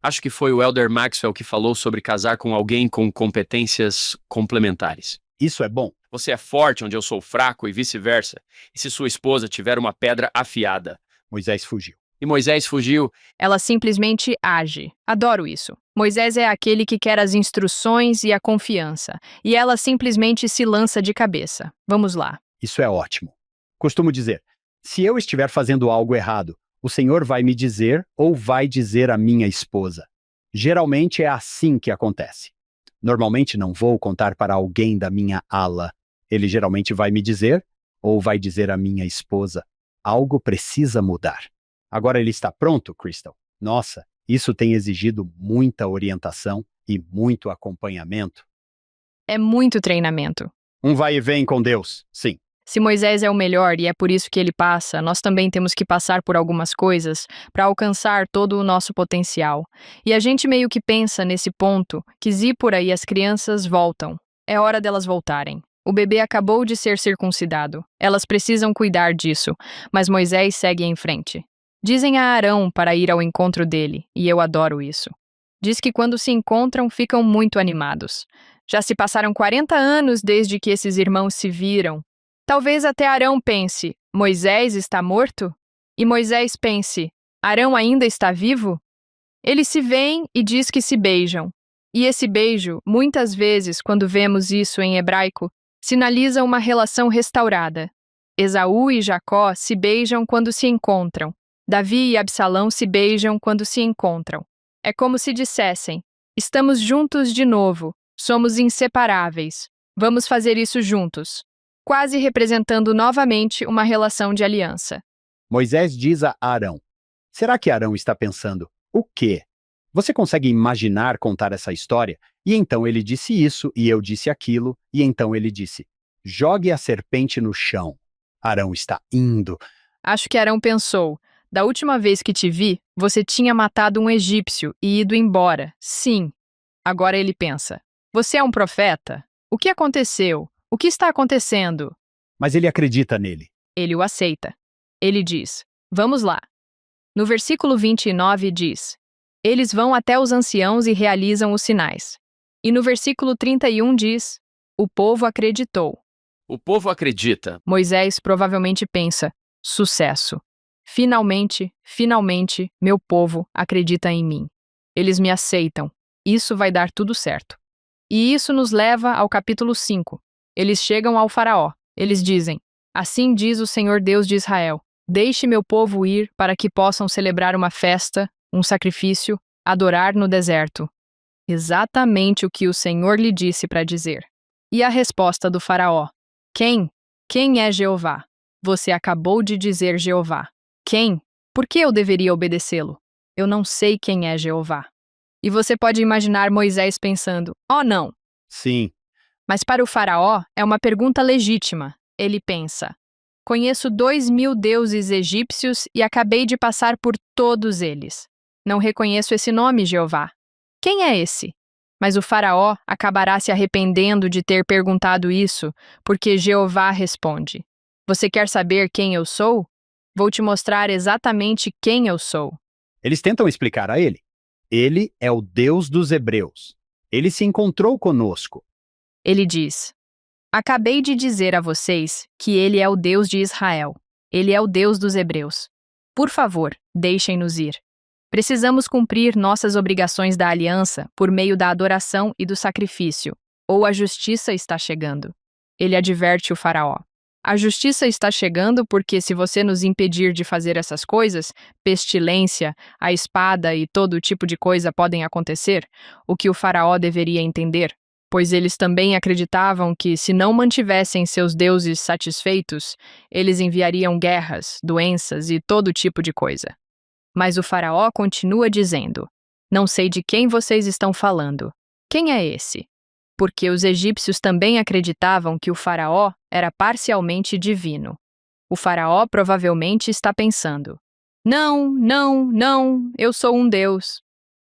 Acho que foi o Elder Maxwell que falou sobre casar com alguém com competências complementares. Isso é bom. Você é forte onde eu sou fraco e vice-versa. E se sua esposa tiver uma pedra afiada? Moisés fugiu. E Moisés fugiu. Ela simplesmente age. Adoro isso. Moisés é aquele que quer as instruções e a confiança, e ela simplesmente se lança de cabeça. Vamos lá. Isso é ótimo. Costumo dizer: se eu estiver fazendo algo errado, o Senhor vai me dizer ou vai dizer à minha esposa. Geralmente é assim que acontece. Normalmente não vou contar para alguém da minha ala. Ele geralmente vai me dizer ou vai dizer à minha esposa: algo precisa mudar. Agora ele está pronto, Crystal? Nossa, isso tem exigido muita orientação e muito acompanhamento. É muito treinamento. Um vai e vem com Deus, sim. Se Moisés é o melhor e é por isso que ele passa, nós também temos que passar por algumas coisas para alcançar todo o nosso potencial. E a gente meio que pensa nesse ponto que Zípora e as crianças voltam. É hora delas voltarem. O bebê acabou de ser circuncidado. Elas precisam cuidar disso, mas Moisés segue em frente. Dizem a Arão para ir ao encontro dele, e eu adoro isso. Diz que quando se encontram, ficam muito animados. Já se passaram 40 anos desde que esses irmãos se viram. Talvez até Arão pense: Moisés está morto? E Moisés pense: Arão ainda está vivo? Eles se veem e diz que se beijam. E esse beijo, muitas vezes, quando vemos isso em hebraico, sinaliza uma relação restaurada. Esaú e Jacó se beijam quando se encontram. Davi e Absalão se beijam quando se encontram. É como se dissessem: estamos juntos de novo, somos inseparáveis, vamos fazer isso juntos. Quase representando novamente uma relação de aliança. Moisés diz a Arão: será que Arão está pensando, o quê? Você consegue imaginar contar essa história? E então ele disse isso, e eu disse aquilo, e então ele disse: jogue a serpente no chão. Arão está indo. Acho que Arão pensou: da última vez que te vi, você tinha matado um egípcio e ido embora. Sim. Agora ele pensa: você é um profeta? O que aconteceu? O que está acontecendo? Mas ele acredita nele. Ele o aceita. Ele diz: vamos lá. No versículo 29 diz: eles vão até os anciãos e realizam os sinais. E no versículo 31 diz: o povo acreditou. O povo acredita. Moisés provavelmente pensa: sucesso. Finalmente, meu povo acredita em mim. Eles me aceitam. Isso vai dar tudo certo. E isso nos leva ao capítulo 5. Eles chegam ao faraó. Eles dizem: assim diz o Senhor Deus de Israel: deixe meu povo ir para que possam celebrar uma festa, um sacrifício, adorar no deserto. Exatamente o que o Senhor lhe disse para dizer. E a resposta do faraó: quem? Quem é Jeová? Você acabou de dizer Jeová. Quem? Por que eu deveria obedecê-lo? Eu não sei quem é Jeová. E você pode imaginar Moisés pensando: oh não. Sim. Mas para o faraó é uma pergunta legítima. Ele pensa: conheço 2.000 deuses egípcios e acabei de passar por todos eles. Não reconheço esse nome, Jeová. Quem é esse? Mas o faraó acabará se arrependendo de ter perguntado isso, porque Jeová responde: você quer saber quem eu sou? Vou te mostrar exatamente quem eu sou. Eles tentam explicar a ele. Ele é o Deus dos hebreus. Ele se encontrou conosco. Ele diz: acabei de dizer a vocês que ele é o Deus de Israel. Ele é o Deus dos hebreus. Por favor, deixem-nos ir. Precisamos cumprir nossas obrigações da aliança por meio da adoração e do sacrifício, ou a justiça está chegando. Ele adverte o faraó: a justiça está chegando porque se você nos impedir de fazer essas coisas, pestilência, a espada e todo tipo de coisa podem acontecer, o que o faraó deveria entender, pois eles também acreditavam que se não mantivessem seus deuses satisfeitos, eles enviariam guerras, doenças e todo tipo de coisa. Mas o faraó continua dizendo: não sei de quem vocês estão falando. Quem é esse? Porque os egípcios também acreditavam que o faraó era parcialmente divino. O faraó provavelmente está pensando: não, eu sou um deus.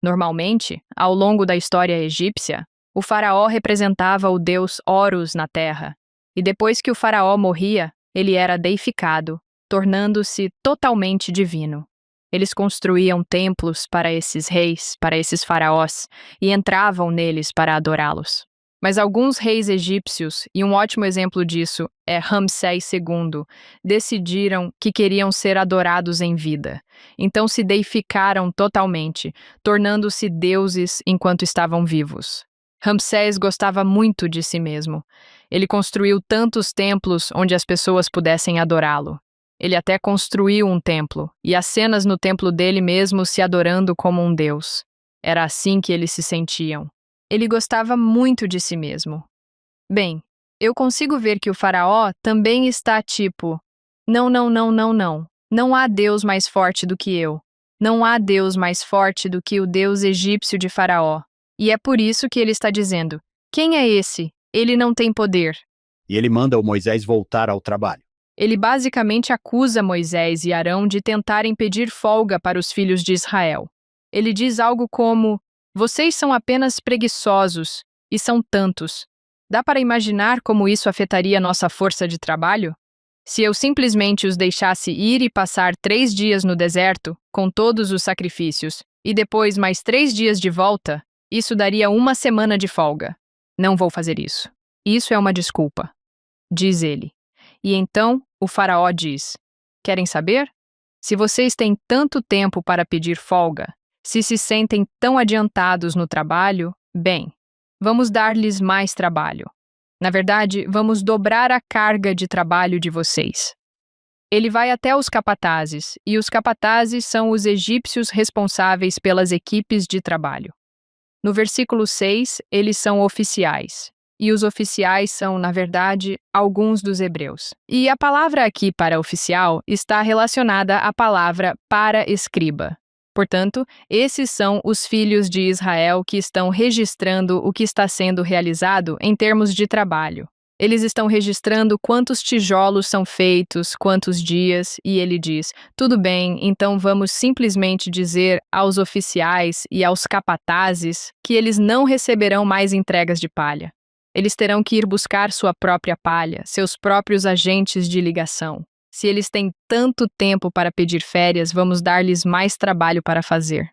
Normalmente, ao longo da história egípcia, o faraó representava o deus Horus na terra, e depois que o faraó morria, ele era deificado, tornando-se totalmente divino. Eles construíam templos para esses reis, para esses faraós, e entravam neles para adorá-los. Mas alguns reis egípcios, e um ótimo exemplo disso é Ramsés II, decidiram que queriam ser adorados em vida. Então se deificaram totalmente, tornando-se deuses enquanto estavam vivos. Ramsés gostava muito de si mesmo. Ele construiu tantos templos onde as pessoas pudessem adorá-lo. Ele até construiu um templo, e as cenas no templo dele mesmo se adorando como um deus. Era assim que eles se sentiam. Ele gostava muito de si mesmo. Bem, eu consigo ver que o faraó também está tipo: não. Não há Deus mais forte do que eu. Não há Deus mais forte do que o Deus egípcio de Faraó. E é por isso que ele está dizendo: quem é esse? Ele não tem poder. E ele manda o Moisés voltar ao trabalho. Ele basicamente acusa Moisés e Arão de tentarem pedir folga para os filhos de Israel. Ele diz algo como: vocês são apenas preguiçosos, e são tantos. Dá para imaginar como isso afetaria nossa força de trabalho? Se eu simplesmente os deixasse ir e passar 3 dias no deserto, com todos os sacrifícios, e depois mais 3 dias de volta, isso daria 1 semana de folga. Não vou fazer isso. Isso é uma desculpa, diz ele. E então o faraó diz: querem saber? Se vocês têm tanto tempo para pedir folga, se sentem tão adiantados no trabalho, bem, vamos dar-lhes mais trabalho. Na verdade, vamos dobrar a carga de trabalho de vocês. Ele vai até os capatazes, e os capatazes são os egípcios responsáveis pelas equipes de trabalho. No versículo 6, eles são oficiais. E os oficiais são, na verdade, alguns dos hebreus. E a palavra aqui para oficial está relacionada à palavra para escriba. Portanto, esses são os filhos de Israel que estão registrando o que está sendo realizado em termos de trabalho. Eles estão registrando quantos tijolos são feitos, quantos dias, e ele diz: tudo bem, então vamos simplesmente dizer aos oficiais e aos capatazes que eles não receberão mais entregas de palha. Eles terão que ir buscar sua própria palha, seus próprios agentes de ligação. Se eles têm tanto tempo para pedir férias, vamos dar-lhes mais trabalho para fazer.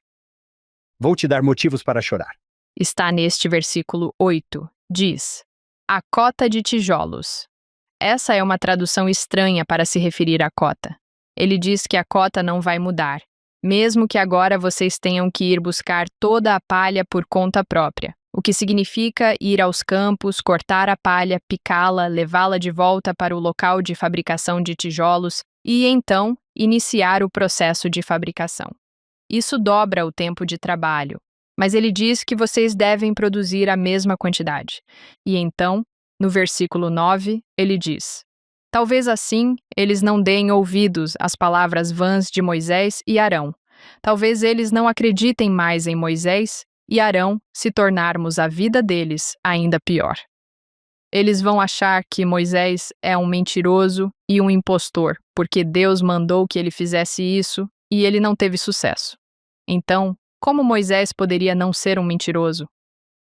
Vou te dar motivos para chorar. Está neste versículo 8. Diz: a cota de tijolos. Essa é uma tradução estranha para se referir à cota. Ele diz que a cota não vai mudar, mesmo que agora vocês tenham que ir buscar toda a palha por conta própria. O que significa ir aos campos, cortar a palha, picá-la, levá-la de volta para o local de fabricação de tijolos e, então, iniciar o processo de fabricação. Isso dobra o tempo de trabalho, mas ele diz que vocês devem produzir a mesma quantidade. E então, no versículo 9, ele diz: talvez assim eles não deem ouvidos às palavras vãs de Moisés e Arão. Talvez eles não acreditem mais em Moisés e Arão se tornarmos a vida deles ainda pior. Eles vão achar que Moisés é um mentiroso e um impostor, porque Deus mandou que ele fizesse isso e ele não teve sucesso. Então, como Moisés poderia não ser um mentiroso?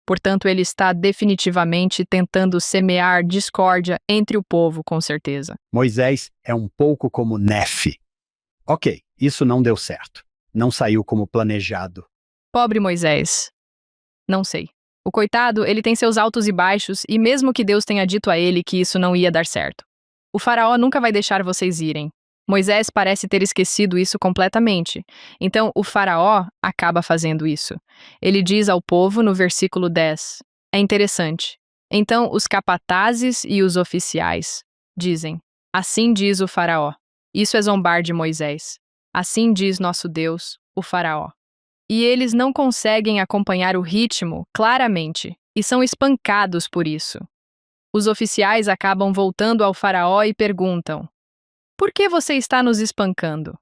Portanto, ele está definitivamente tentando semear discórdia entre o povo, com certeza. Moisés é um pouco como Nefe. Ok, isso não deu certo. Não saiu como planejado. Pobre Moisés. Não sei. O coitado, ele tem seus altos e baixos, e mesmo que Deus tenha dito a ele que isso não ia dar certo. O faraó nunca vai deixar vocês irem. Moisés parece ter esquecido isso completamente. Então, o faraó acaba fazendo isso. Ele diz ao povo no versículo 10. É interessante. Então, os capatazes e os oficiais dizem: assim diz o faraó. Isso é zombar de Moisés. Assim diz nosso Deus, o faraó. E eles não conseguem acompanhar o ritmo claramente e são espancados por isso. Os oficiais acabam voltando ao faraó e perguntam: por que você está nos espancando?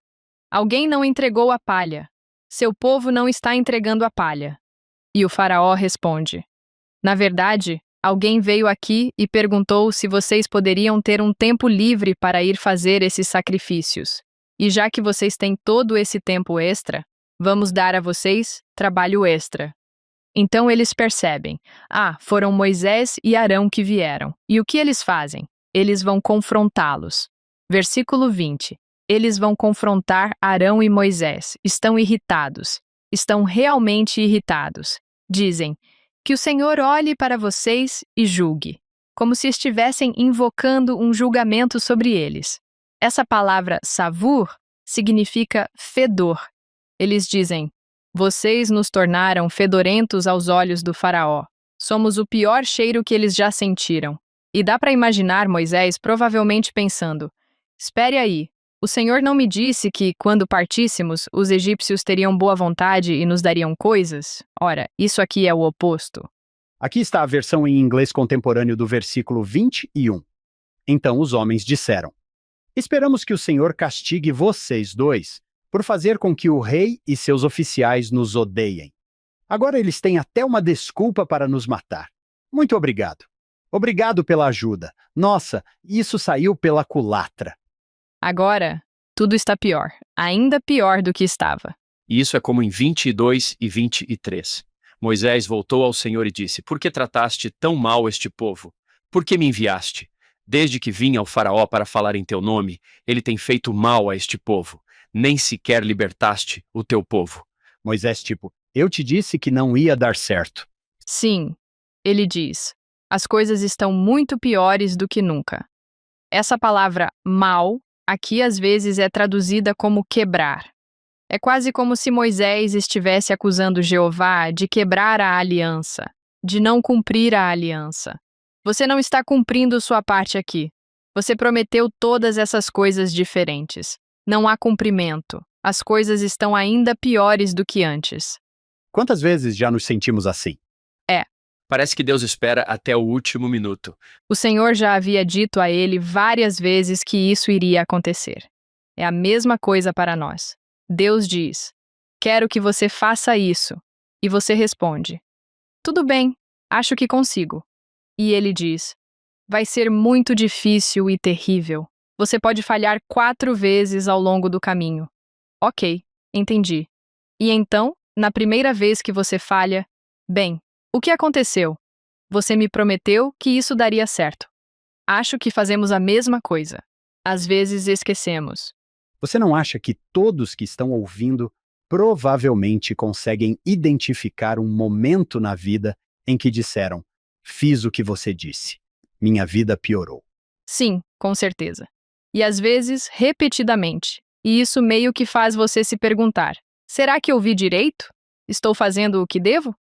Alguém não entregou a palha. Seu povo não está entregando a palha. E o faraó responde: na verdade, alguém veio aqui e perguntou se vocês poderiam ter um tempo livre para ir fazer esses sacrifícios. E já que vocês têm todo esse tempo extra, vamos dar a vocês trabalho extra. Então eles percebem: foram Moisés e Arão que vieram. E o que eles fazem? Eles vão confrontá-los. Versículo 20. Eles vão confrontar Arão e Moisés. Estão irritados. Estão realmente irritados. Dizem: que o Senhor olhe para vocês e julgue, como se estivessem invocando um julgamento sobre eles. Essa palavra savur significa fedor. Eles dizem: vocês nos tornaram fedorentos aos olhos do faraó. Somos o pior cheiro que eles já sentiram. E dá para imaginar Moisés provavelmente pensando: espere aí, o Senhor não me disse que, quando partíssemos, os egípcios teriam boa vontade e nos dariam coisas? Ora, isso aqui é o oposto. Aqui está a versão em inglês contemporâneo do versículo 21. Então os homens disseram: esperamos que o Senhor castigue vocês dois por fazer com que o rei e seus oficiais nos odeiem. Agora eles têm até uma desculpa para nos matar. Muito obrigado. Obrigado pela ajuda. Nossa, isso saiu pela culatra. Agora, tudo está pior. Ainda pior do que estava. E isso é como em 22 e 23. Moisés voltou ao Senhor e disse: por que trataste tão mal este povo? Por que me enviaste? Desde que vim ao faraó para falar em teu nome, ele tem feito mal a este povo. Nem sequer libertaste o teu povo. Moisés eu te disse que não ia dar certo. Sim, ele diz: as coisas estão muito piores do que nunca. Essa palavra mal, aqui às vezes é traduzida como quebrar. É quase como se Moisés estivesse acusando Jeová de quebrar a aliança, de não cumprir a aliança. Você não está cumprindo sua parte aqui. Você prometeu todas essas coisas diferentes. Não há cumprimento. As coisas estão ainda piores do que antes. Quantas vezes já nos sentimos assim? Parece que Deus espera até o último minuto. O Senhor já havia dito a ele várias vezes que isso iria acontecer. É a mesma coisa para nós. Deus diz: quero que você faça isso. E você responde: tudo bem, acho que consigo. E ele diz: vai ser muito difícil e terrível. Você pode falhar 4 vezes ao longo do caminho. Ok, entendi. E então, na primeira vez que você falha, bem, o que aconteceu? Você me prometeu que isso daria certo. Acho que fazemos a mesma coisa. Às vezes esquecemos. Você não acha que todos que estão ouvindo provavelmente conseguem identificar um momento na vida em que disseram: fiz o que você disse, minha vida piorou? Sim, com certeza. E às vezes, repetidamente. E isso meio que faz você se perguntar: será que eu vi direito? Estou fazendo o que devo?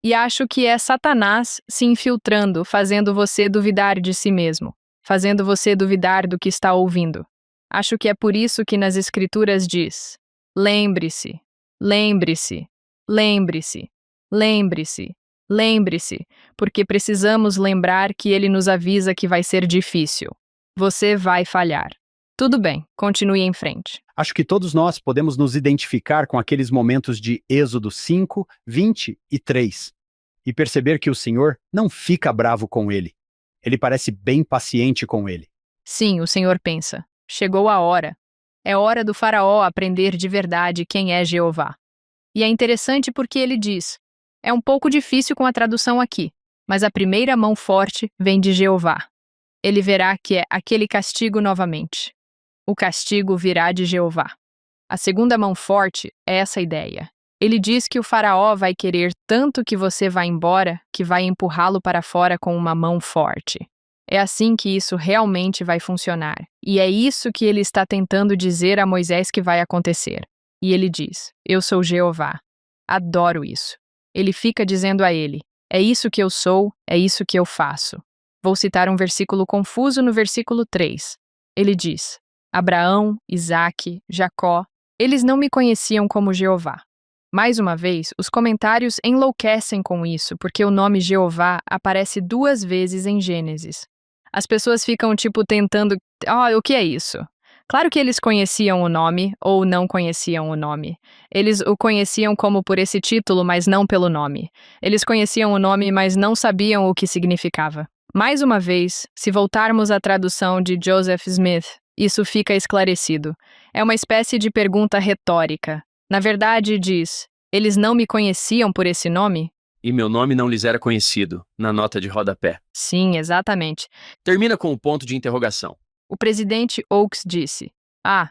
E acho que é Satanás se infiltrando, fazendo você duvidar de si mesmo, fazendo você duvidar do que está ouvindo. Acho que é por isso que nas Escrituras diz: lembre-se, lembre-se, lembre-se, lembre-se, lembre-se, porque precisamos lembrar que ele nos avisa que vai ser difícil. Você vai falhar. Tudo bem, continue em frente. Acho que todos nós podemos nos identificar com aqueles momentos de Êxodo 5, 20 e 3 e perceber que o Senhor não fica bravo com ele. Ele parece bem paciente com ele. Sim, o Senhor pensa: chegou a hora. É hora do faraó aprender de verdade quem é Jeová. E é interessante porque ele diz: é um pouco difícil com a tradução aqui, mas a primeira mão forte vem de Jeová. Ele verá que é aquele castigo novamente. O castigo virá de Jeová. A segunda mão forte é essa ideia. Ele diz que o faraó vai querer tanto que você vá embora que vai empurrá-lo para fora com uma mão forte. É assim que isso realmente vai funcionar. E é isso que ele está tentando dizer a Moisés que vai acontecer. E ele diz: eu sou Jeová. Adoro isso. Ele fica dizendo a ele: é isso que eu sou, é isso que eu faço. Vou citar um versículo confuso no versículo 3. Ele diz: Abraão, Isaque, Jacó, eles não me conheciam como Jeová. Mais uma vez, os comentários enlouquecem com isso, porque o nome Jeová aparece 2 vezes em Gênesis. As pessoas ficam tentando, o que é isso? Claro que eles conheciam o nome, ou não conheciam o nome. Eles o conheciam como por esse título, mas não pelo nome. Eles conheciam o nome, mas não sabiam o que significava. Mais uma vez, se voltarmos à tradução de Joseph Smith, isso fica esclarecido. É uma espécie de pergunta retórica. Na verdade, diz: eles não me conheciam por esse nome? E meu nome não lhes era conhecido, na nota de rodapé. Sim, exatamente. Termina com o ponto de interrogação. O presidente Oaks disse: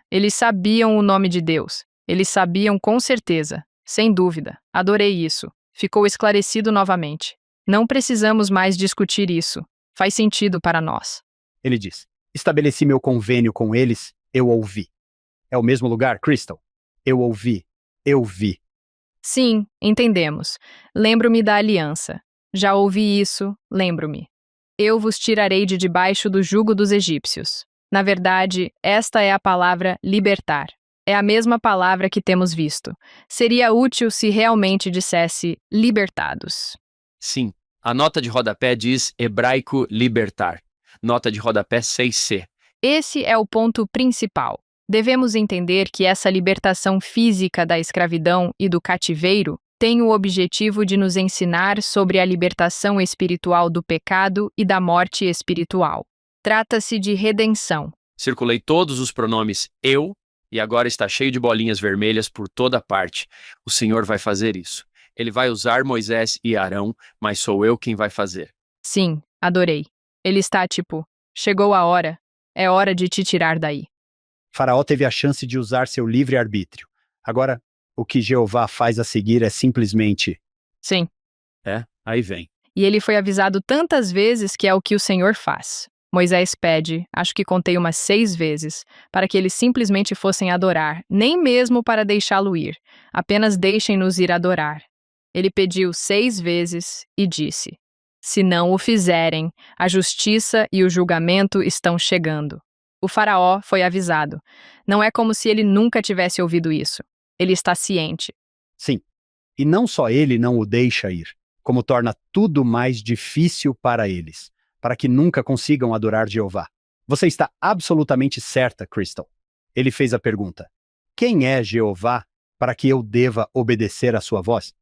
eles sabiam o nome de Deus. Eles sabiam com certeza. Sem dúvida. Adorei isso. Ficou esclarecido novamente. Não precisamos mais discutir isso. Faz sentido para nós. Ele diz: estabeleci meu convênio com eles, eu ouvi. É o mesmo lugar, Crystal? Eu ouvi. Eu vi. Sim, entendemos. Lembro-me da aliança. Já ouvi isso, lembro-me. Eu vos tirarei de debaixo do jugo dos egípcios. Na verdade, esta é a palavra libertar. É a mesma palavra que temos visto. Seria útil se realmente dissesse libertados. Sim, a nota de rodapé diz hebraico libertar. Nota de rodapé 6C. Esse é o ponto principal. Devemos entender que essa libertação física da escravidão e do cativeiro tem o objetivo de nos ensinar sobre a libertação espiritual do pecado e da morte espiritual. Trata-se de redenção. Circulei todos os pronomes eu e agora está cheio de bolinhas vermelhas por toda parte. O Senhor vai fazer isso. Ele vai usar Moisés e Arão, mas sou eu quem vai fazer. Sim, adorei. Ele está chegou a hora. É hora de te tirar daí. Faraó teve a chance de usar seu livre-arbítrio. Agora, o que Jeová faz a seguir é simplesmente... Sim. Aí vem. E ele foi avisado tantas vezes que é o que o Senhor faz. Moisés pede, acho que contei umas 6 vezes, para que eles simplesmente fossem adorar, nem mesmo para deixá-lo ir. Apenas deixem-nos ir adorar. Ele pediu 6 vezes e disse: Se não o fizerem, a justiça e o julgamento estão chegando. O faraó foi avisado. Não é como se ele nunca tivesse ouvido isso. Ele está ciente. Sim. E não só ele não o deixa ir, como torna tudo mais difícil para eles, para que nunca consigam adorar Jeová. Você está absolutamente certa, Crystal. Ele fez a pergunta: quem é Jeová para que eu deva obedecer à sua voz?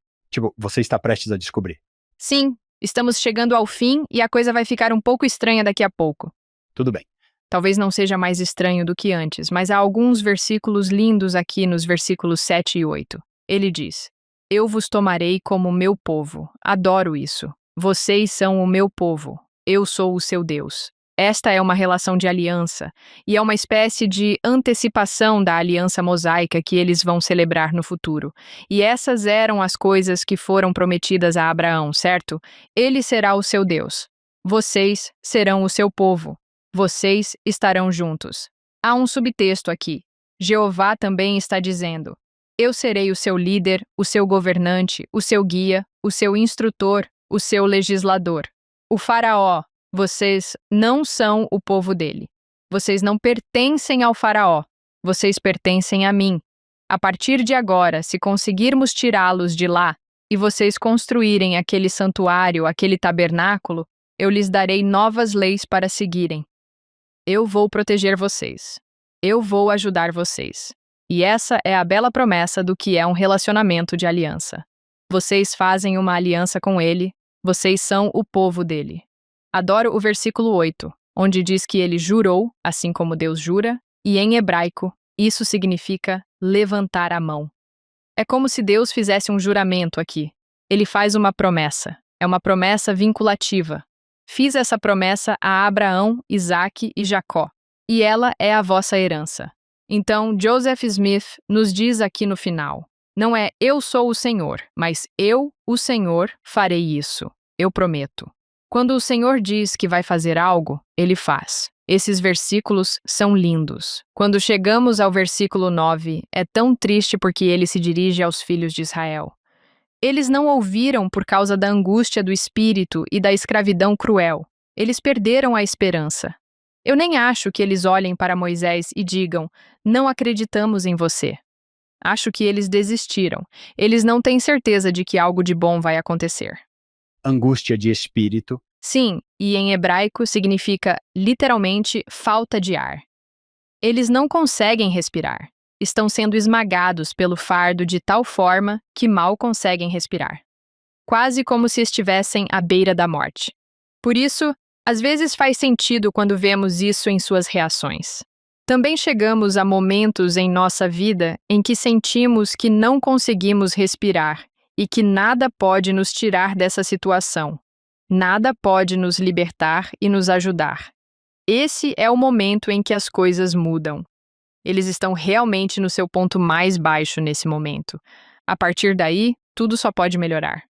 Você está prestes a descobrir. Sim, estamos chegando ao fim e a coisa vai ficar um pouco estranha daqui a pouco. Tudo bem. Talvez não seja mais estranho do que antes, mas há alguns versículos lindos aqui nos versículos 7 e 8. Ele diz: Eu vos tomarei como meu povo. Adoro isso. Vocês são o meu povo. Eu sou o seu Deus. Esta é uma relação de aliança, e é uma espécie de antecipação da aliança mosaica que eles vão celebrar no futuro. E essas eram as coisas que foram prometidas a Abraão, certo? Ele será o seu Deus. Vocês serão o seu povo. Vocês estarão juntos. Há um subtexto aqui. Jeová também está dizendo: Eu serei o seu líder, o seu governante, o seu guia, o seu instrutor, o seu legislador. O faraó, vocês não são o povo dele. Vocês não pertencem ao faraó. Vocês pertencem a mim. A partir de agora, se conseguirmos tirá-los de lá e vocês construírem aquele santuário, aquele tabernáculo, eu lhes darei novas leis para seguirem. Eu vou proteger vocês. Eu vou ajudar vocês. E essa é a bela promessa do que é um relacionamento de aliança. Vocês fazem uma aliança com ele, vocês são o povo dele. Adoro o versículo 8, onde diz que ele jurou, assim como Deus jura, e em hebraico, isso significa levantar a mão. É como se Deus fizesse um juramento aqui. Ele faz uma promessa. É uma promessa vinculativa. Fiz essa promessa a Abraão, Isaque e Jacó, e ela é a vossa herança. Então, Joseph Smith nos diz aqui no final, não é eu sou o Senhor, mas eu, o Senhor, farei isso. Eu prometo. Quando o Senhor diz que vai fazer algo, ele faz. Esses versículos são lindos. Quando chegamos ao versículo 9, é tão triste porque ele se dirige aos filhos de Israel. Eles não ouviram por causa da angústia do espírito e da escravidão cruel. Eles perderam a esperança. Eu nem acho que eles olhem para Moisés e digam, não acreditamos em você. Acho que eles desistiram. Eles não têm certeza de que algo de bom vai acontecer. Angústia de espírito. Sim, e em hebraico significa literalmente falta de ar. Eles não conseguem respirar. Estão sendo esmagados pelo fardo de tal forma que mal conseguem respirar. Quase como se estivessem à beira da morte. Por isso, às vezes faz sentido quando vemos isso em suas reações. Também chegamos a momentos em nossa vida em que sentimos que não conseguimos respirar e que nada pode nos tirar dessa situação. Nada pode nos libertar e nos ajudar. Esse é o momento em que as coisas mudam. Eles estão realmente no seu ponto mais baixo nesse momento. A partir daí, tudo só pode melhorar.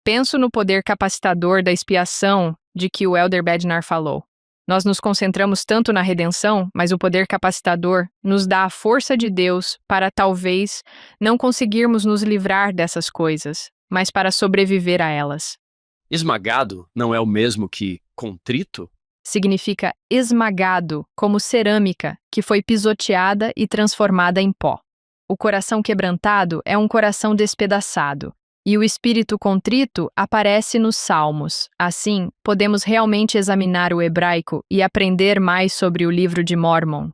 Penso no poder capacitador da expiação de que o Elder Bednar falou. Nós nos concentramos tanto na redenção, mas o poder capacitador nos dá a força de Deus para talvez não conseguirmos nos livrar dessas coisas, mas para sobreviver a elas. Esmagado não é o mesmo que contrito? Significa esmagado, como cerâmica, que foi pisoteada e transformada em pó. O coração quebrantado é um coração despedaçado, e o espírito contrito aparece nos Salmos. Assim, podemos realmente examinar o hebraico e aprender mais sobre o livro de Mórmon.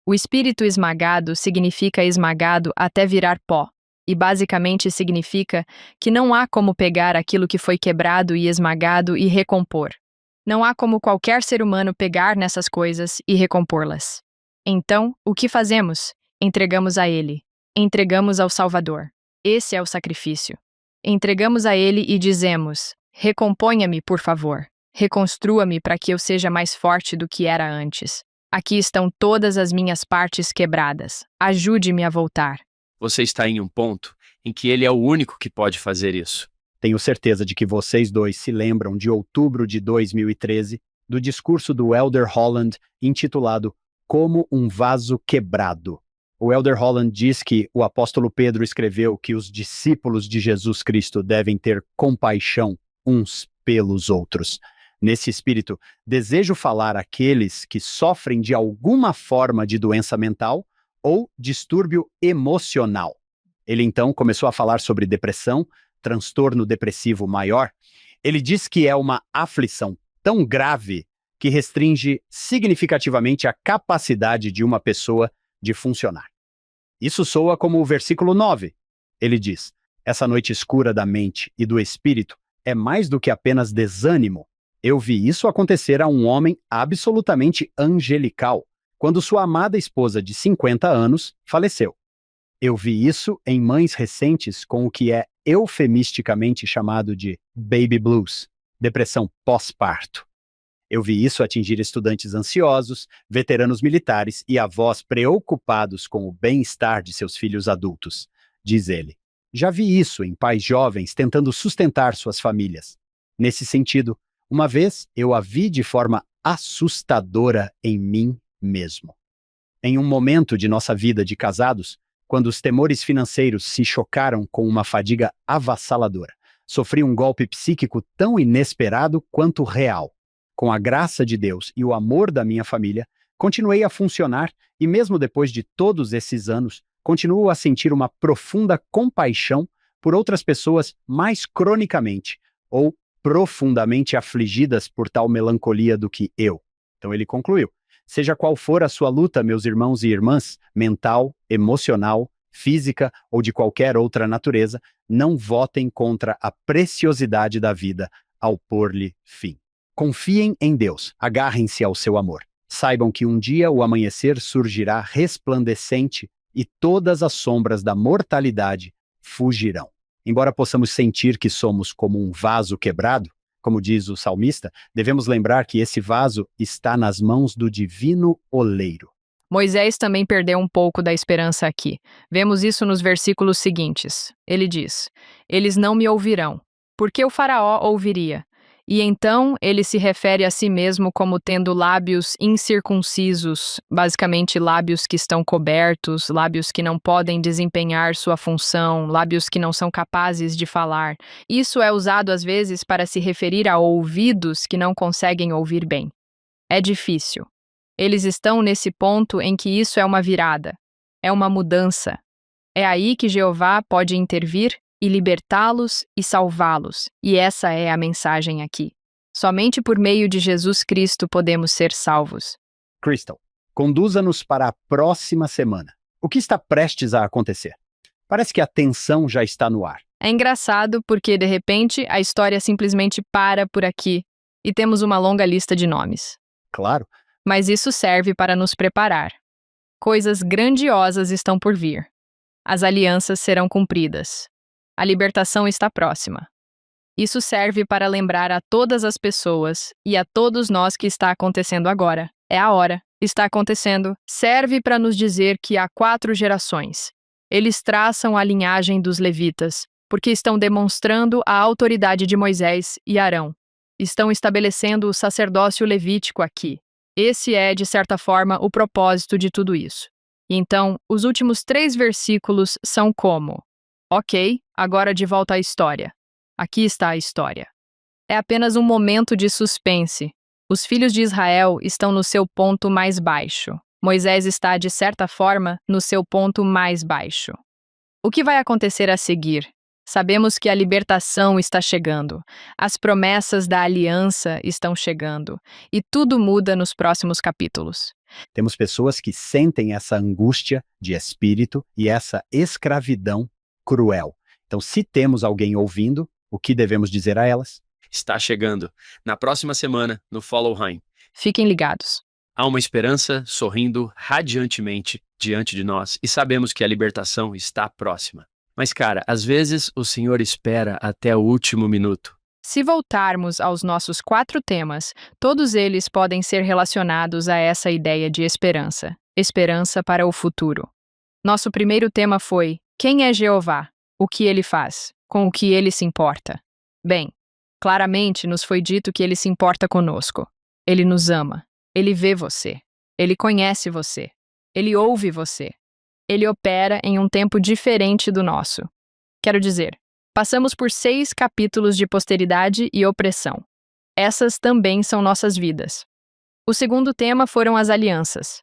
O espírito esmagado significa esmagado até virar pó, e basicamente significa que não há como pegar aquilo que foi quebrado e esmagado e recompor. Não há como qualquer ser humano pegar nessas coisas e recompô-las. Então, o que fazemos? Entregamos a Ele. Entregamos ao Salvador. Esse é o sacrifício. Entregamos a Ele e dizemos, recomponha-me, por favor. Reconstrua-me para que eu seja mais forte do que era antes. Aqui estão todas as minhas partes quebradas. Ajude-me a voltar. Você está em um ponto em que ele é o único que pode fazer isso. Tenho certeza de que vocês dois se lembram de outubro de 2013, do discurso do Elder Holland intitulado Como um Vaso Quebrado. O Elder Holland diz que o apóstolo Pedro escreveu que os discípulos de Jesus Cristo devem ter compaixão uns pelos outros. Nesse espírito, desejo falar àqueles que sofrem de alguma forma de doença mental ou distúrbio emocional. Ele então começou a falar sobre depressão, transtorno depressivo maior. Ele diz que é uma aflição tão grave que restringe significativamente a capacidade de uma pessoa de funcionar. Isso soa como o versículo 9. Ele diz: essa noite escura da mente e do espírito é mais do que apenas desânimo. Eu vi isso acontecer a um homem absolutamente angelical, quando sua amada esposa de 50 anos faleceu. Eu vi isso em mães recentes com o que é eufemisticamente chamado de baby blues, depressão pós-parto. Eu vi isso atingir estudantes ansiosos, veteranos militares e avós preocupados com o bem-estar de seus filhos adultos, diz ele. Já vi isso em pais jovens tentando sustentar suas famílias. Nesse sentido, uma vez eu a vi de forma assustadora em mim mesmo. Em um momento de nossa vida de casados, quando os temores financeiros se chocaram com uma fadiga avassaladora, sofri um golpe psíquico tão inesperado quanto real. Com a graça de Deus e o amor da minha família, continuei a funcionar e mesmo depois de todos esses anos, continuo a sentir uma profunda compaixão por outras pessoas mais cronicamente ou profundamente afligidas por tal melancolia do que eu. Então ele concluiu: seja qual for a sua luta, meus irmãos e irmãs, mental, emocional, física ou de qualquer outra natureza, não votem contra a preciosidade da vida ao pôr-lhe fim. Confiem em Deus, agarrem-se ao seu amor. Saibam que um dia o amanhecer surgirá resplandecente e todas as sombras da mortalidade fugirão. Embora possamos sentir que somos como um vaso quebrado, como diz o salmista, devemos lembrar que esse vaso está nas mãos do divino oleiro. Moisés também perdeu um pouco da esperança aqui. Vemos isso nos versículos seguintes. Ele diz: eles não me ouvirão, porque o faraó ouviria. E então ele se refere a si mesmo como tendo lábios incircuncisos, basicamente lábios que estão cobertos, lábios que não podem desempenhar sua função, lábios que não são capazes de falar. Isso é usado às vezes para se referir a ouvidos que não conseguem ouvir bem. É difícil. Eles estão nesse ponto em que isso é uma virada, é uma mudança. É aí que Jeová pode intervir e libertá-los e salvá-los. E essa é a mensagem aqui. Somente por meio de Jesus Cristo podemos ser salvos. Crystal, conduza-nos para a próxima semana. O que está prestes a acontecer? Parece que a tensão já está no ar. É engraçado porque, de repente, a história simplesmente para por aqui e temos uma longa lista de nomes. Claro. Mas isso serve para nos preparar. Coisas grandiosas estão por vir. As alianças serão cumpridas. A libertação está próxima. Isso serve para lembrar a todas as pessoas e a todos nós que está acontecendo agora. É a hora. Está acontecendo. Serve para nos dizer que há 4 gerações. Eles traçam a linhagem dos levitas, porque estão demonstrando a autoridade de Moisés e Arão. Estão estabelecendo o sacerdócio levítico aqui. Esse é, de certa forma, o propósito de tudo isso. Então, os últimos 3 versículos são como: ok, agora de volta à história. Aqui está a história. É apenas um momento de suspense. Os filhos de Israel estão no seu ponto mais baixo. Moisés está, de certa forma, no seu ponto mais baixo. O que vai acontecer a seguir? Sabemos que a libertação está chegando, as promessas da aliança estão chegando, e tudo muda nos próximos capítulos. Temos pessoas que sentem essa angústia de espírito e essa escravidão cruel. Então, se temos alguém ouvindo, o que devemos dizer a elas? Está chegando. Na próxima semana, no Follow Hime. Fiquem ligados. Há uma esperança sorrindo radiantemente diante de nós e sabemos que a libertação está próxima. Mas, cara, às vezes o Senhor espera até o último minuto. Se voltarmos aos nossos 4 temas, todos eles podem ser relacionados a essa ideia de esperança. Esperança para o futuro. Nosso primeiro tema foi: quem é Jeová? O que ele faz? Com o que ele se importa? Bem, claramente nos foi dito que ele se importa conosco. Ele nos ama. Ele vê você. Ele conhece você. Ele ouve você. Ele opera em um tempo diferente do nosso. Quero dizer, Passamos por 6 capítulos de posteridade e opressão. Essas também são nossas vidas. O segundo tema foram as alianças.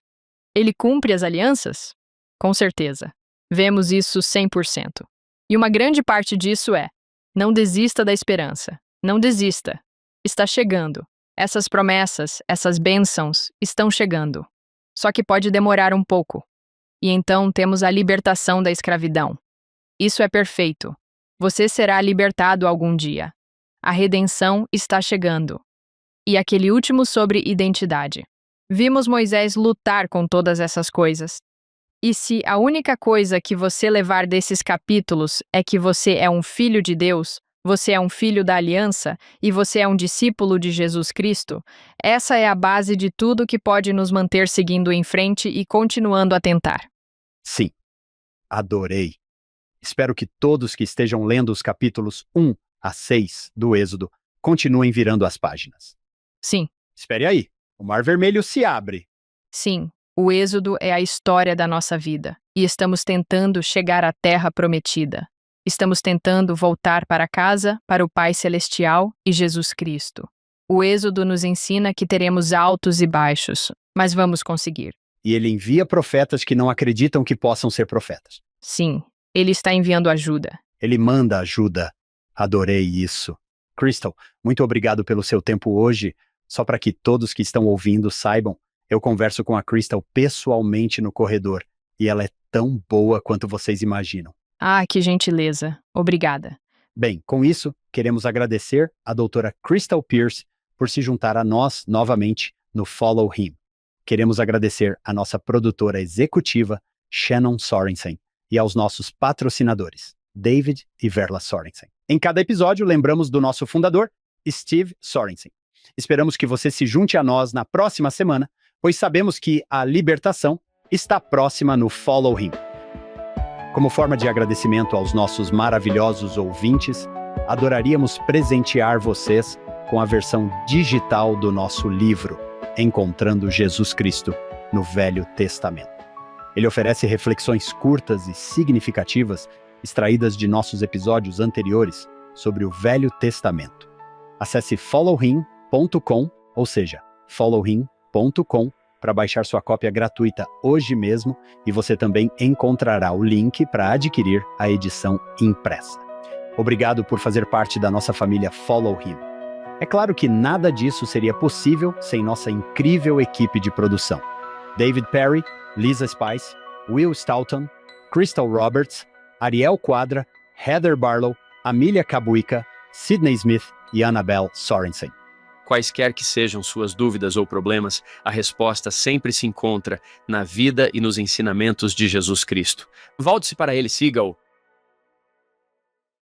Ele cumpre as alianças? Com certeza. Vemos isso 100%. E uma grande parte disso é: não desista da esperança. Não desista. Está chegando. Essas promessas, essas bênçãos estão chegando. Só que pode demorar um pouco. E então temos a libertação da escravidão. Isso é perfeito. Você será libertado algum dia. A redenção está chegando. E aquele último sobre identidade. Vimos Moisés lutar com todas essas coisas. E se a única coisa que você levar desses capítulos é que você é um filho de Deus, você é um filho da aliança e você é um discípulo de Jesus Cristo, essa é a base de tudo que pode nos manter seguindo em frente e continuando a tentar. Sim, adorei. Espero que todos que estejam lendo os capítulos 1 a 6 do Êxodo continuem virando as páginas. Sim, Espere aí, o Mar Vermelho se abre. sim, o Êxodo é a história da nossa vida e estamos tentando chegar à Terra Prometida. Estamos tentando voltar para casa, para o Pai Celestial e Jesus Cristo. O Êxodo nos ensina que teremos altos e baixos, mas vamos conseguir. E ele envia profetas que não acreditam que possam ser profetas. Sim, ele está enviando ajuda. Ele manda ajuda. Adorei isso. Crystal, muito obrigado pelo seu tempo hoje. Só para que todos que estão ouvindo saibam, eu converso com a Crystal pessoalmente no corredor e ela é tão boa quanto vocês imaginam. Ah, que gentileza. Obrigada. Bem, com isso, queremos agradecer a doutora Crystal Pierce por se juntar a nós novamente no Follow Him. Queremos agradecer a nossa produtora executiva, Shannon Sorensen, e aos nossos patrocinadores, David e Verla Sorensen. Em cada episódio, lembramos do nosso fundador, Steve Sorensen. Esperamos que você se junte a nós na próxima semana, pois sabemos que a libertação está próxima no Follow Him. Como forma de agradecimento aos nossos maravilhosos ouvintes, adoraríamos presentear vocês com a versão digital do nosso livro, Encontrando Jesus Cristo no Velho Testamento. Ele oferece reflexões curtas e significativas extraídas de nossos episódios anteriores sobre o Velho Testamento. Acesse followhim.com, ou seja, followhim.com, para baixar sua cópia gratuita hoje mesmo, e você também encontrará o link para adquirir a edição impressa. Obrigado por fazer parte da nossa família Follow Him. É claro que nada disso seria possível sem nossa incrível equipe de produção. David Perry, Lisa Spice, Will Stoughton, Crystal Roberts, Ariel Quadra, Heather Barlow, Amelia Cabuica, Sidney Smith e Annabelle Sorensen. Quaisquer que sejam suas dúvidas ou problemas, a resposta sempre se encontra na vida e nos ensinamentos de Jesus Cristo. Volte-se para ele, siga-o